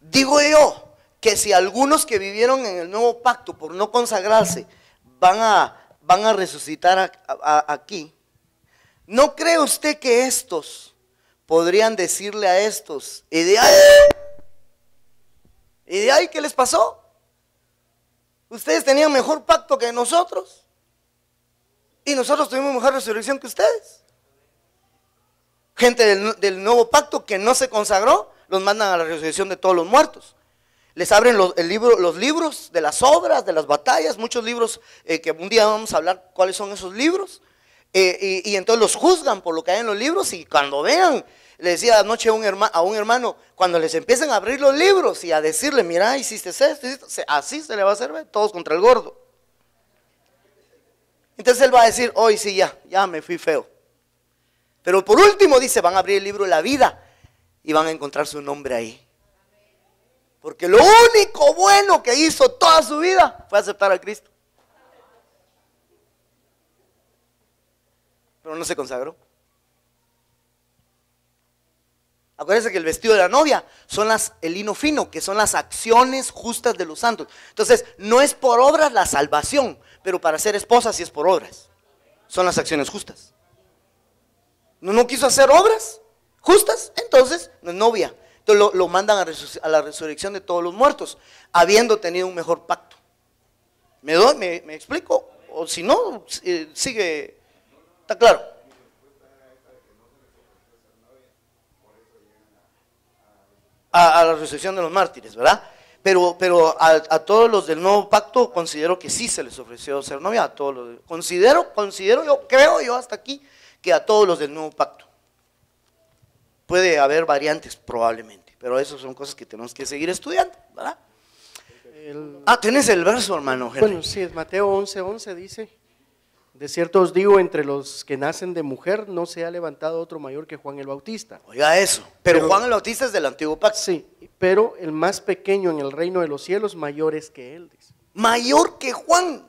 Digo yo que si algunos que vivieron en el nuevo pacto por no consagrarse van a resucitar aquí, ¿no cree usted que estos podrían decirle a estos, ¿y de ahí qué les pasó? Ustedes tenían mejor pacto que nosotros y nosotros tuvimos mejor resurrección que ustedes. Gente del nuevo pacto que no se consagró, los mandan a la resurrección de todos los muertos. Les abren los libros de las obras, de las batallas, muchos libros que un día vamos a hablar cuáles son esos libros, y entonces los juzgan por lo que hay en los libros, y cuando vean, le decía anoche a un hermano, cuando les empiecen a abrir los libros y a decirle, mira, hiciste esto, así se le va a hacer, ¿ve? Todos contra el gordo. Entonces él va a decir, hoy sí, ya me fui feo. Pero por último dice, van a abrir el libro de la vida y van a encontrar su nombre ahí. Porque lo único bueno que hizo toda su vida fue aceptar a Cristo. Pero no se consagró. Acuérdense que el vestido de la novia son el lino fino, que son las acciones justas de los santos. Entonces, no es por obras la salvación, pero para ser esposa sí es por obras. Son las acciones justas. No quiso hacer obras justas, entonces no es novia. Entonces lo mandan a la resurrección de todos los muertos, habiendo tenido un mejor pacto. ¿Me explico? O si no, sigue. ¿Está claro? A la resurrección de los mártires, ¿verdad? Pero a todos los del nuevo pacto considero que sí se les ofreció ser novia. A todos los, considero yo, creo yo hasta aquí, que a todos los del nuevo pacto. Puede haber variantes probablemente, pero eso son cosas que tenemos que seguir estudiando, ¿verdad? ¿Tienes el verso, hermano Henry? Bueno, sí, es Mateo 11:11 dice, de cierto os digo, entre los que nacen de mujer no se ha levantado otro mayor que Juan el Bautista. Oiga eso, pero Juan el Bautista es del antiguo pacto. Sí, pero el más pequeño en el reino de los cielos mayor es que él, dice. Mayor que Juan.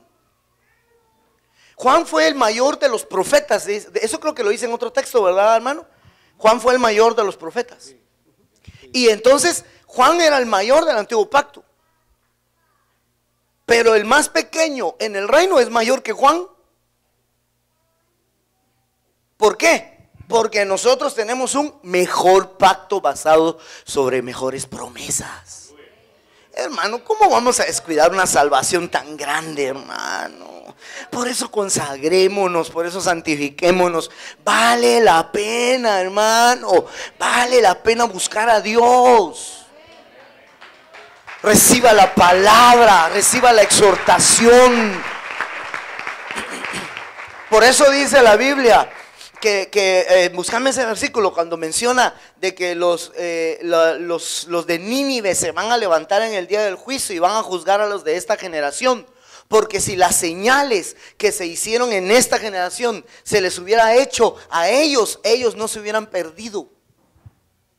Juan fue el mayor de los profetas, eso creo que lo dice en otro texto, ¿verdad, hermano? Juan fue el mayor de los profetas. Y entonces Juan era el mayor del antiguo pacto. Pero el más pequeño en el reino es mayor que Juan. ¿Por qué? Porque nosotros tenemos un mejor pacto basado sobre mejores promesas. Hermano, ¿cómo vamos a descuidar una salvación tan grande, hermano? Por eso consagrémonos, por eso santifiquémonos. Vale la pena, hermano. Vale la pena buscar a Dios. Reciba la palabra, reciba la exhortación. Por eso dice la Biblia buscame ese versículo cuando menciona de que los de Nínive se van a levantar en el día del juicio y van a juzgar a los de esta generación. Porque si las señales que se hicieron en esta generación se les hubiera hecho a ellos, ellos no se hubieran perdido.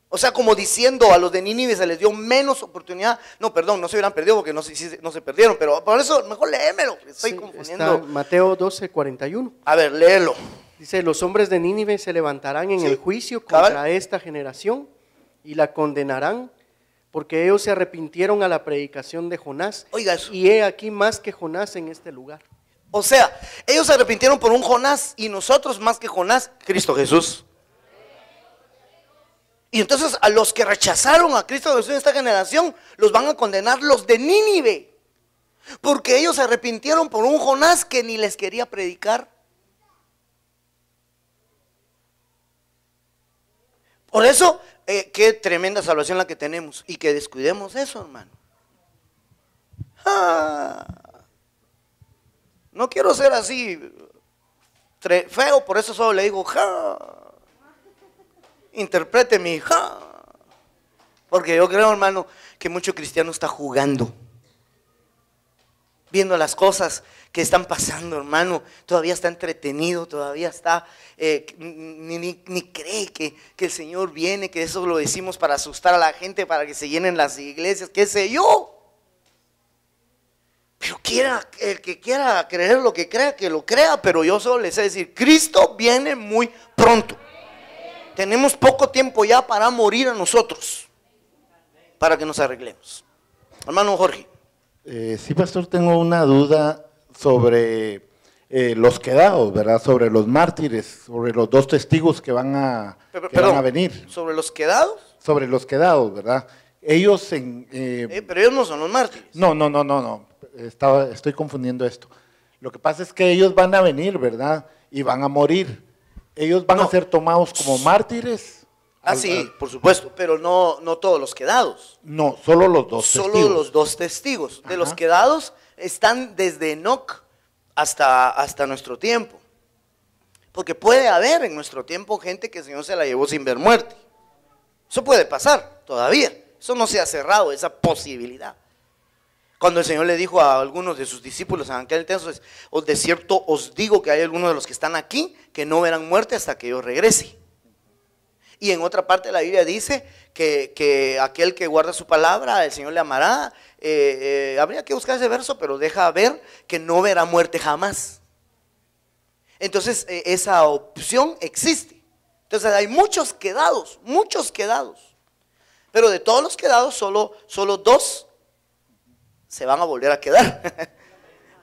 O sea, como diciendo, a los de Nínive se les dio menos oportunidad. No, perdón, no se hubieran perdido porque no se perdieron. Pero por eso, mejor léemelo, estoy confundiendo. Está Mateo 12:41. A ver, léelo. Dice, los hombres de Nínive se levantarán en el juicio contra esta generación y la condenarán, porque ellos se arrepintieron a la predicación de Jonás. Oiga eso. Y he aquí más que Jonás en este lugar. O sea, ellos se arrepintieron por un Jonás y nosotros más que Jonás, Cristo Jesús. Y entonces a los que rechazaron a Cristo Jesús en esta generación, los van a condenar los de Nínive. Porque ellos se arrepintieron por un Jonás que ni les quería predicar. Por eso, qué tremenda salvación la que tenemos. Y que descuidemos eso, hermano. No quiero ser así feo, por eso solo le digo interprete mi porque yo creo, hermano, que mucho cristiano está jugando, viendo las cosas que están pasando, hermano. Todavía está entretenido, todavía está ni cree que el Señor viene, que eso lo decimos para asustar a la gente, para que se llenen las iglesias, qué sé yo. Pero el que quiera creer lo que crea, que lo crea. Pero yo solo les sé decir, Cristo viene muy pronto. Tenemos poco tiempo ya para morir a nosotros, para que nos arreglemos. Hermano Jorge. Sí, pastor, tengo una duda sobre los quedados, ¿verdad? Sobre los mártires, sobre los dos testigos que van a venir. ¿Sobre los quedados? Sobre los quedados, ¿verdad? Ellos pero ellos no son los mártires. No. Estoy confundiendo esto. Lo que pasa es que ellos van a venir, ¿verdad? Y van a morir. Ellos van a ser tomados como mártires. Sí, por supuesto, pero no todos los quedados. No, solo los dos testigos. Solo los dos testigos. De los quedados están desde Enoc hasta nuestro tiempo. Porque puede haber en nuestro tiempo gente que el Señor se la llevó sin ver muerte. Eso puede pasar todavía. Eso no se ha cerrado, esa posibilidad. Cuando el Señor le dijo a algunos de sus discípulos en aquel entonces, de cierto os digo que hay algunos de los que están aquí que no verán muerte hasta que yo regrese. Y en otra parte de la Biblia dice que aquel que guarda su palabra, el Señor le amará. Habría que buscar ese verso, pero deja ver que no verá muerte jamás. Entonces esa opción existe. Entonces hay muchos quedados. Pero de todos los quedados, solo dos se van a volver a quedar.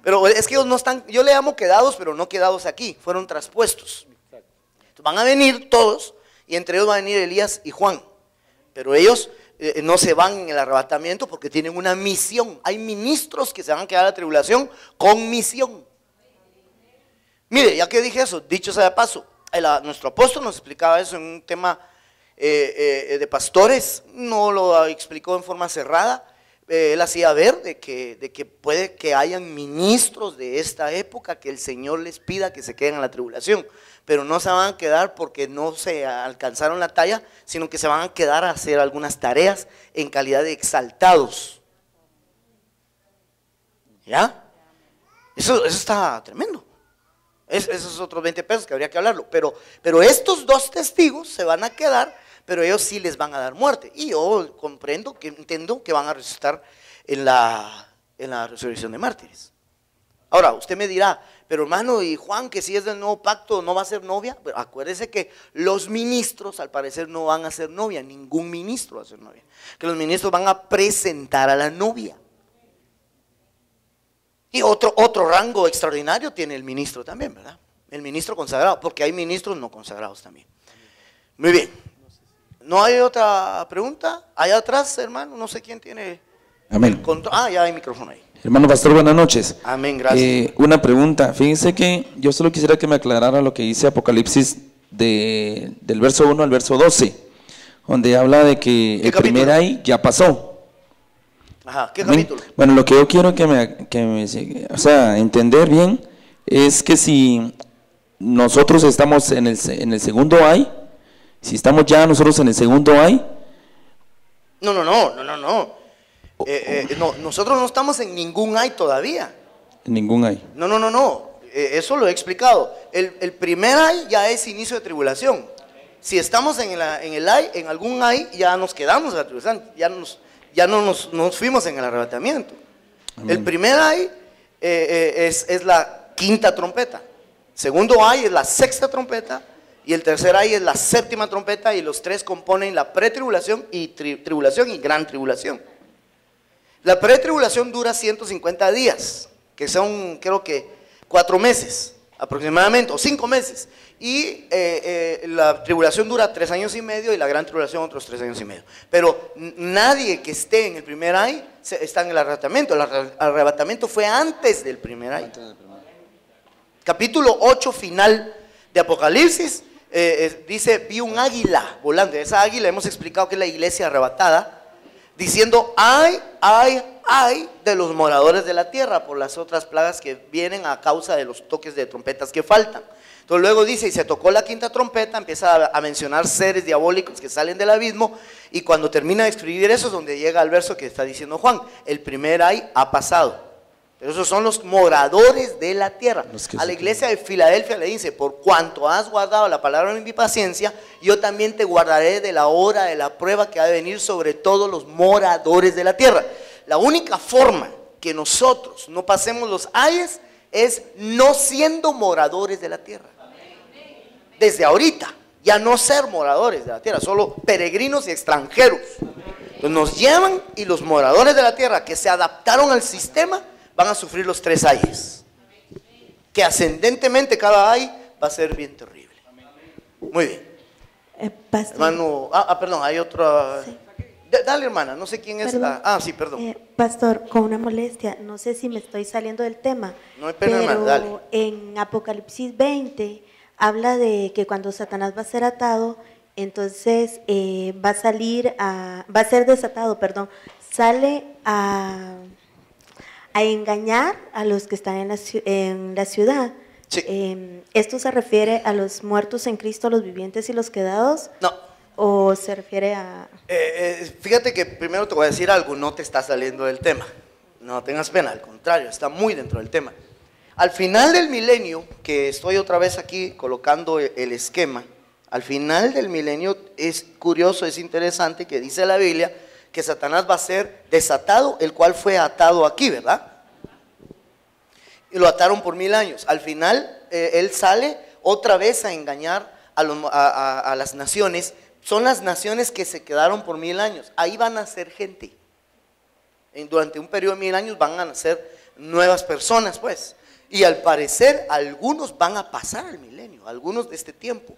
Pero es que ellos no están, yo le llamo quedados, pero no quedados aquí, fueron traspuestos. Entonces van a venir todos, y entre ellos va a venir Elías y Juan. Pero ellos no se van en el arrebatamiento porque tienen una misión. Hay ministros que se van a quedar a la tribulación con misión. Mire, ya que dije eso, dicho sea de paso, nuestro apóstol nos explicaba eso en un tema de pastores, no lo explicó en forma cerrada. Él hacía ver de que puede que hayan ministros de esta época que el Señor les pida que se queden en la tribulación, pero no se van a quedar porque no se alcanzaron la talla, sino que se van a quedar a hacer algunas tareas en calidad de exaltados. ¿Ya? Eso está tremendo. Esos otros 20 pesos que habría que hablarlo, pero estos dos testigos se van a quedar, pero ellos sí les van a dar muerte. Y yo entiendo que van a resucitar en la resurrección de mártires. Ahora, usted me dirá, pero hermano, y Juan, que si es del nuevo pacto, ¿no va a ser novia? Pero acuérdese que los ministros, al parecer, no van a ser novia. Ningún ministro va a ser novia. Que los ministros van a presentar a la novia. Y otro rango extraordinario tiene el ministro también, ¿verdad? El ministro consagrado, porque hay ministros no consagrados también. Muy bien. ¿No hay otra pregunta? Allá atrás, hermano, no sé quién tiene. Amén. Ya hay micrófono ahí. Hermano pastor, buenas noches. Amén, gracias. Una pregunta, fíjense que yo solo quisiera que me aclarara lo que dice Apocalipsis del verso 1 al verso 12, donde habla de que el primer ay ya pasó. Ajá, ¿qué Amén. capítulo? Bueno, lo que yo quiero que me entender bien es que si nosotros estamos en el segundo ay, si estamos ya nosotros en el segundo ay. No. Nosotros no estamos en ningún ay todavía. En ningún ay. No. Eso lo he explicado. El primer ay ya es inicio de tribulación. Si estamos en el ay, en algún ay, ya nos quedamos en la tribulación, ya no nos fuimos en el arrebatamiento. Amén. El primer ay es la quinta trompeta. Segundo ay es la sexta trompeta. Y el tercer ay es la séptima trompeta. Y los tres componen la pretribulación y tribulación y gran tribulación. La pretribulación dura 150 días, que son creo que 4 meses aproximadamente, o 5 meses. Y la tribulación dura 3 años y medio y la gran tribulación otros 3 años y medio. Pero nadie que esté en el primer ay está en el arrebatamiento. El arrebatamiento fue antes del primer ay. Capítulo 8 final de Apocalipsis dice, vi un águila volando. Esa águila hemos explicado que es la iglesia arrebatada, diciendo, ay de los moradores de la tierra por las otras plagas que vienen a causa de los toques de trompetas que faltan. Entonces luego dice, y se tocó la quinta trompeta, empieza a mencionar seres diabólicos que salen del abismo, y cuando termina de escribir eso es donde llega al verso que está diciendo Juan, el primer ay ha pasado. Pero esos son los moradores de la tierra. A la iglesia de Filadelfia le dice, por cuanto has guardado la palabra de mi paciencia, yo también te guardaré de la hora de la prueba que ha de venir sobre todos los moradores de la tierra. La única forma que nosotros no pasemos los ayes es no siendo moradores de la tierra. Desde ahorita, ya no ser moradores de la tierra, solo peregrinos y extranjeros. Entonces nos llevan y los moradores de la tierra que se adaptaron al sistema van a sufrir los 3 ayes. Que ascendentemente cada ay va a ser bien terrible. Muy bien. Hermano, perdón, hay otra. Sí. Dale, hermana, no sé quién es la. Sí, perdón. Pastor, con una molestia, no sé si me estoy saliendo del tema. No hay pena, hermana, dale. En Apocalipsis 20 habla de que cuando Satanás va a ser atado, entonces va a ser desatado, sale a engañar a los que están en la ciudad. Sí. ¿Esto se refiere a los muertos en Cristo, los vivientes y los quedados? No. ¿O se refiere a...? Fíjate que primero te voy a decir algo, no te está saliendo del tema. No tengas pena, al contrario, está muy dentro del tema. Al final del milenio, que estoy otra vez aquí colocando el esquema, al final del milenio es curioso, es interesante que dice la Biblia que Satanás va a ser desatado, el cual fue atado aquí, ¿verdad? Y lo ataron por 1000 años. Al final, él sale otra vez a engañar a las naciones. Son las naciones que se quedaron por 1000 años. Ahí van a nacer gente. Durante un periodo de 1000 años van a nacer nuevas personas, pues. Y al parecer, algunos van a pasar al milenio, algunos de este tiempo,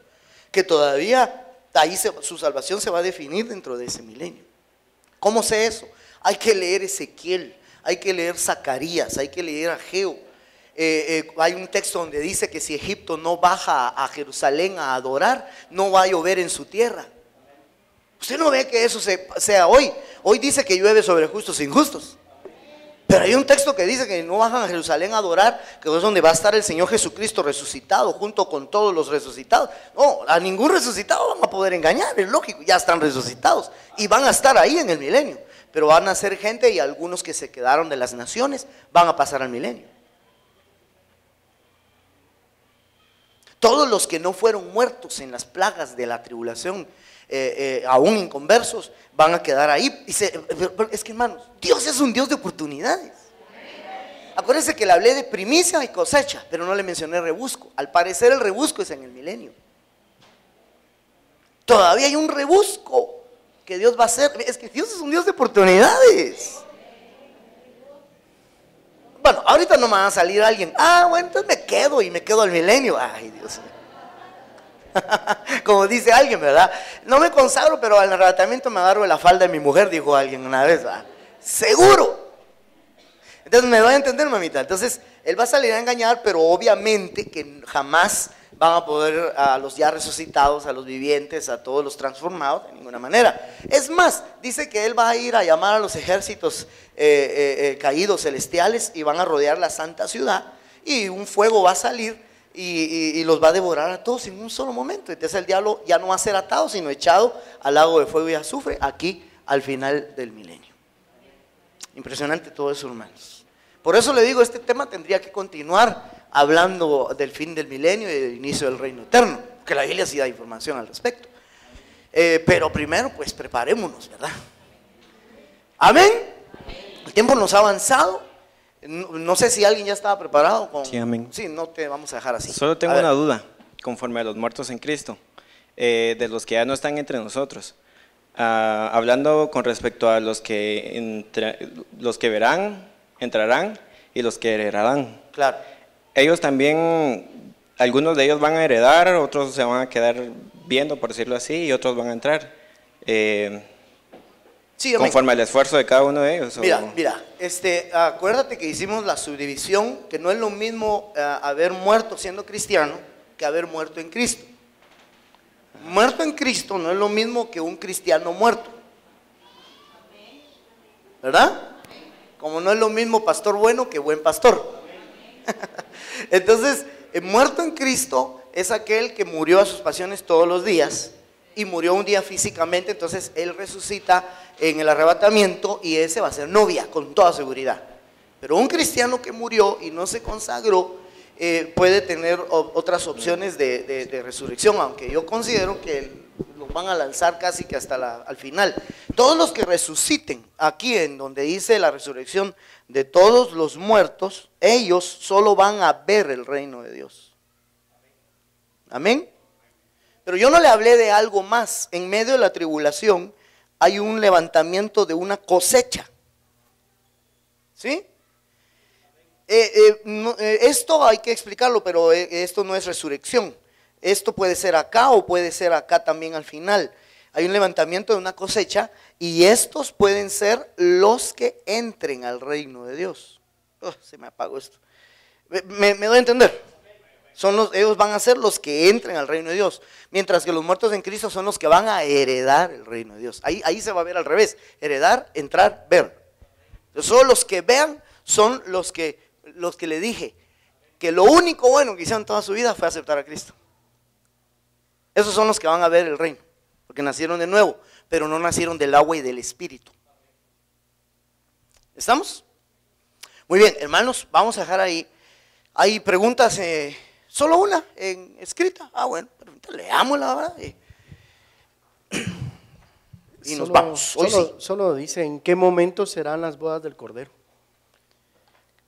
que todavía ahí su salvación se va a definir dentro de ese milenio. ¿Cómo sé eso? Hay que leer Ezequiel, hay que leer Zacarías, hay que leer Ageo. Hay un texto donde dice que si Egipto no baja a Jerusalén a adorar, no va a llover en su tierra. Usted no ve que eso sea hoy. Hoy dice que llueve sobre justos e injustos. Pero hay un texto que dice que no bajan a Jerusalén a adorar, que es donde va a estar el Señor Jesucristo resucitado junto con todos los resucitados. No, a ningún resucitado van a poder engañar, es lógico, ya están resucitados y van a estar ahí en el milenio. Pero van a ser gente y algunos que se quedaron de las naciones van a pasar al milenio. Todos los que no fueron muertos en las plagas de la tribulación, aún inconversos, van a quedar ahí. Es que, hermanos, Dios es un Dios de oportunidades. Acuérdense que le hablé de primicia y cosecha, pero no le mencioné rebusco. Al parecer el rebusco es en el milenio. Todavía hay un rebusco que Dios va a hacer. Es que Dios es un Dios de oportunidades. Bueno, ahorita no me va a salir alguien, bueno, entonces me quedo al milenio. Ay, Dios mío. Como dice alguien, ¿verdad? No me consagro, pero al arrebatamiento me agarro de la falda de mi mujer, dijo alguien una vez, ¿verdad? Seguro. Entonces me doy a entender, mamita. Entonces él va a salir a engañar, pero obviamente que jamás van a poder a los ya resucitados, a los vivientes, a todos los transformados, de ninguna manera. Es más, dice que él va a ir a llamar a los ejércitos caídos celestiales y van a rodear la santa ciudad y un fuego va a salir y los va a devorar a todos en un solo momento. Entonces el diablo ya no va a ser atado, sino echado al lago de fuego y azufre, aquí al final del milenio. Impresionante todo eso, hermanos. Por eso le digo, este tema tendría que continuar hablando del fin del milenio y del inicio del reino eterno, que la Biblia sí da información al respecto. Pero primero, pues preparémonos, ¿verdad? Amén. El tiempo nos ha avanzado. No sé si alguien ya estaba preparado. Sí, amén. Sí, no te vamos a dejar así. Solo tengo una duda, conforme a los muertos en Cristo, de los que ya no están entre nosotros. Hablando con respecto a los que verán, entrarán y los que heredarán. Claro. Ellos también, algunos de ellos van a heredar, otros se van a quedar viendo, por decirlo así, y otros van a entrar. Sí, conforme al esfuerzo de cada uno de ellos. Mira, acuérdate que hicimos la subdivisión, que no es lo mismo haber muerto siendo cristiano que haber muerto en Cristo. Muerto en Cristo no es lo mismo que un cristiano muerto, ¿verdad? Como no es lo mismo pastor bueno que buen pastor. Entonces, muerto en Cristo es aquel que murió a sus pasiones todos los días y murió un día físicamente, entonces él resucita en el arrebatamiento y ese va a ser novia, con toda seguridad. Pero un cristiano que murió y no se consagró puede tener otras opciones de resurrección, aunque yo considero que los van a lanzar casi que hasta al final. Todos los que resuciten, aquí en donde dice la resurrección de todos los muertos, ellos solo van a ver el reino de Dios. Amén. Pero yo no le hablé de algo más. En medio de la tribulación hay un levantamiento de una cosecha. ¿Sí? Esto hay que explicarlo, pero esto no es resurrección. Esto puede ser acá o puede ser acá también al final. Hay un levantamiento de una cosecha y estos pueden ser los que entren al reino de Dios. Se me apagó esto. ¿Me doy a entender? Ellos van a ser los que entren al reino de Dios, mientras que los muertos en Cristo son los que van a heredar el reino de Dios. Ahí se va a ver al revés: heredar, entrar, ver. Entonces, solo los que vean son los que le dije que lo único bueno que hicieron toda su vida fue aceptar a Cristo. Esos son los que van a ver el reino, porque nacieron de nuevo, pero no nacieron del agua y del espíritu. ¿Estamos? Muy bien, hermanos, vamos a dejar ahí. Hay preguntas, solo una en escrita. Bueno, leámosla, ¿verdad? Y nos vamos. Solo dice, ¿en qué momento serán las bodas del Cordero?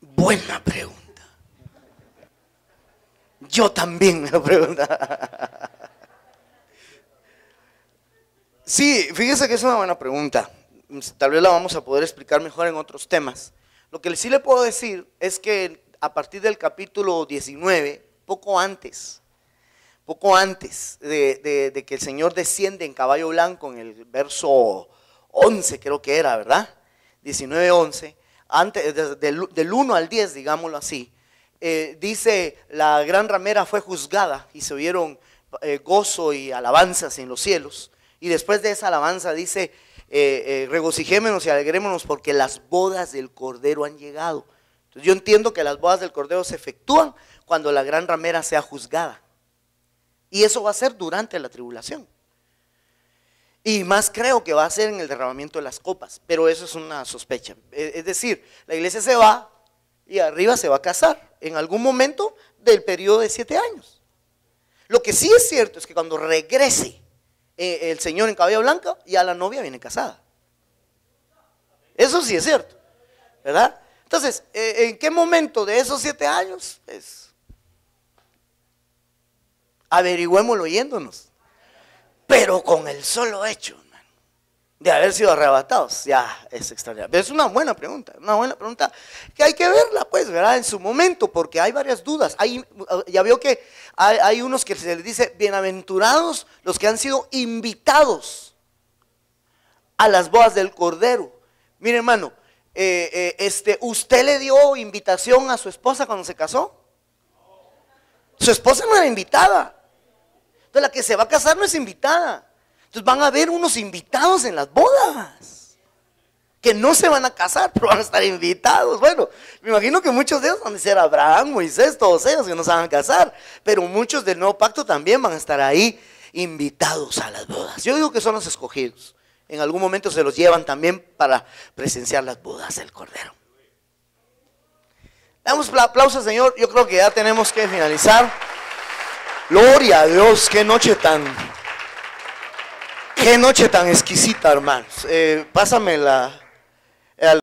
Buena pregunta. Yo también me lo pregunto. Sí, fíjese que es una buena pregunta. Tal vez la vamos a poder explicar mejor en otros temas. Lo que sí le puedo decir es que a partir del capítulo 19, poco antes de que el Señor desciende en caballo blanco, en el verso 11 creo que era, ¿verdad? 19:11, antes, del 1 al 10, digámoslo así, dice: la gran ramera fue juzgada y se oyeron gozo y alabanzas en los cielos. Y después de esa alabanza dice: regocijémonos y alegrémonos porque las bodas del Cordero han llegado. Entonces yo entiendo que las bodas del Cordero se efectúan cuando la gran ramera sea juzgada. Y eso va a ser durante la tribulación. Y más creo que va a ser en el derramamiento de las copas, pero eso es una sospecha. Es decir, la iglesia se va y arriba se va a casar en algún momento del periodo de 7 años. Lo que sí es cierto es que cuando regrese el Señor en caballo blanco, ya la novia viene casada. Eso sí es cierto, ¿verdad? Entonces, ¿en qué momento de esos 7 años? Pues, averigüémoslo yéndonos. Pero con el solo hecho, hermano, de haber sido arrebatados, ya es extraordinario. Es una buena pregunta que hay que verla, pues, ¿verdad? En su momento, porque hay varias dudas. Ya veo que hay unos que se les dice: bienaventurados los que han sido invitados a las bodas del Cordero. Mire, hermano, ¿usted le dio invitación a su esposa cuando se casó? Su esposa no era invitada. Entonces la que se va a casar no es invitada. Entonces van a haber unos invitados en las bodas. que no se van a casar, pero van a estar invitados. Bueno, me imagino que muchos de ellos van a ser Abraham, Moisés, todos ellos que no se van a casar, pero muchos del nuevo pacto también van a estar ahí invitados a las bodas. Yo digo que son los escogidos. En algún momento se los llevan también para presenciar las bodas del Cordero. Damos aplausos, Señor. Yo creo que ya tenemos que finalizar. Gloria a Dios, qué noche tan exquisita, hermanos. Pásame la...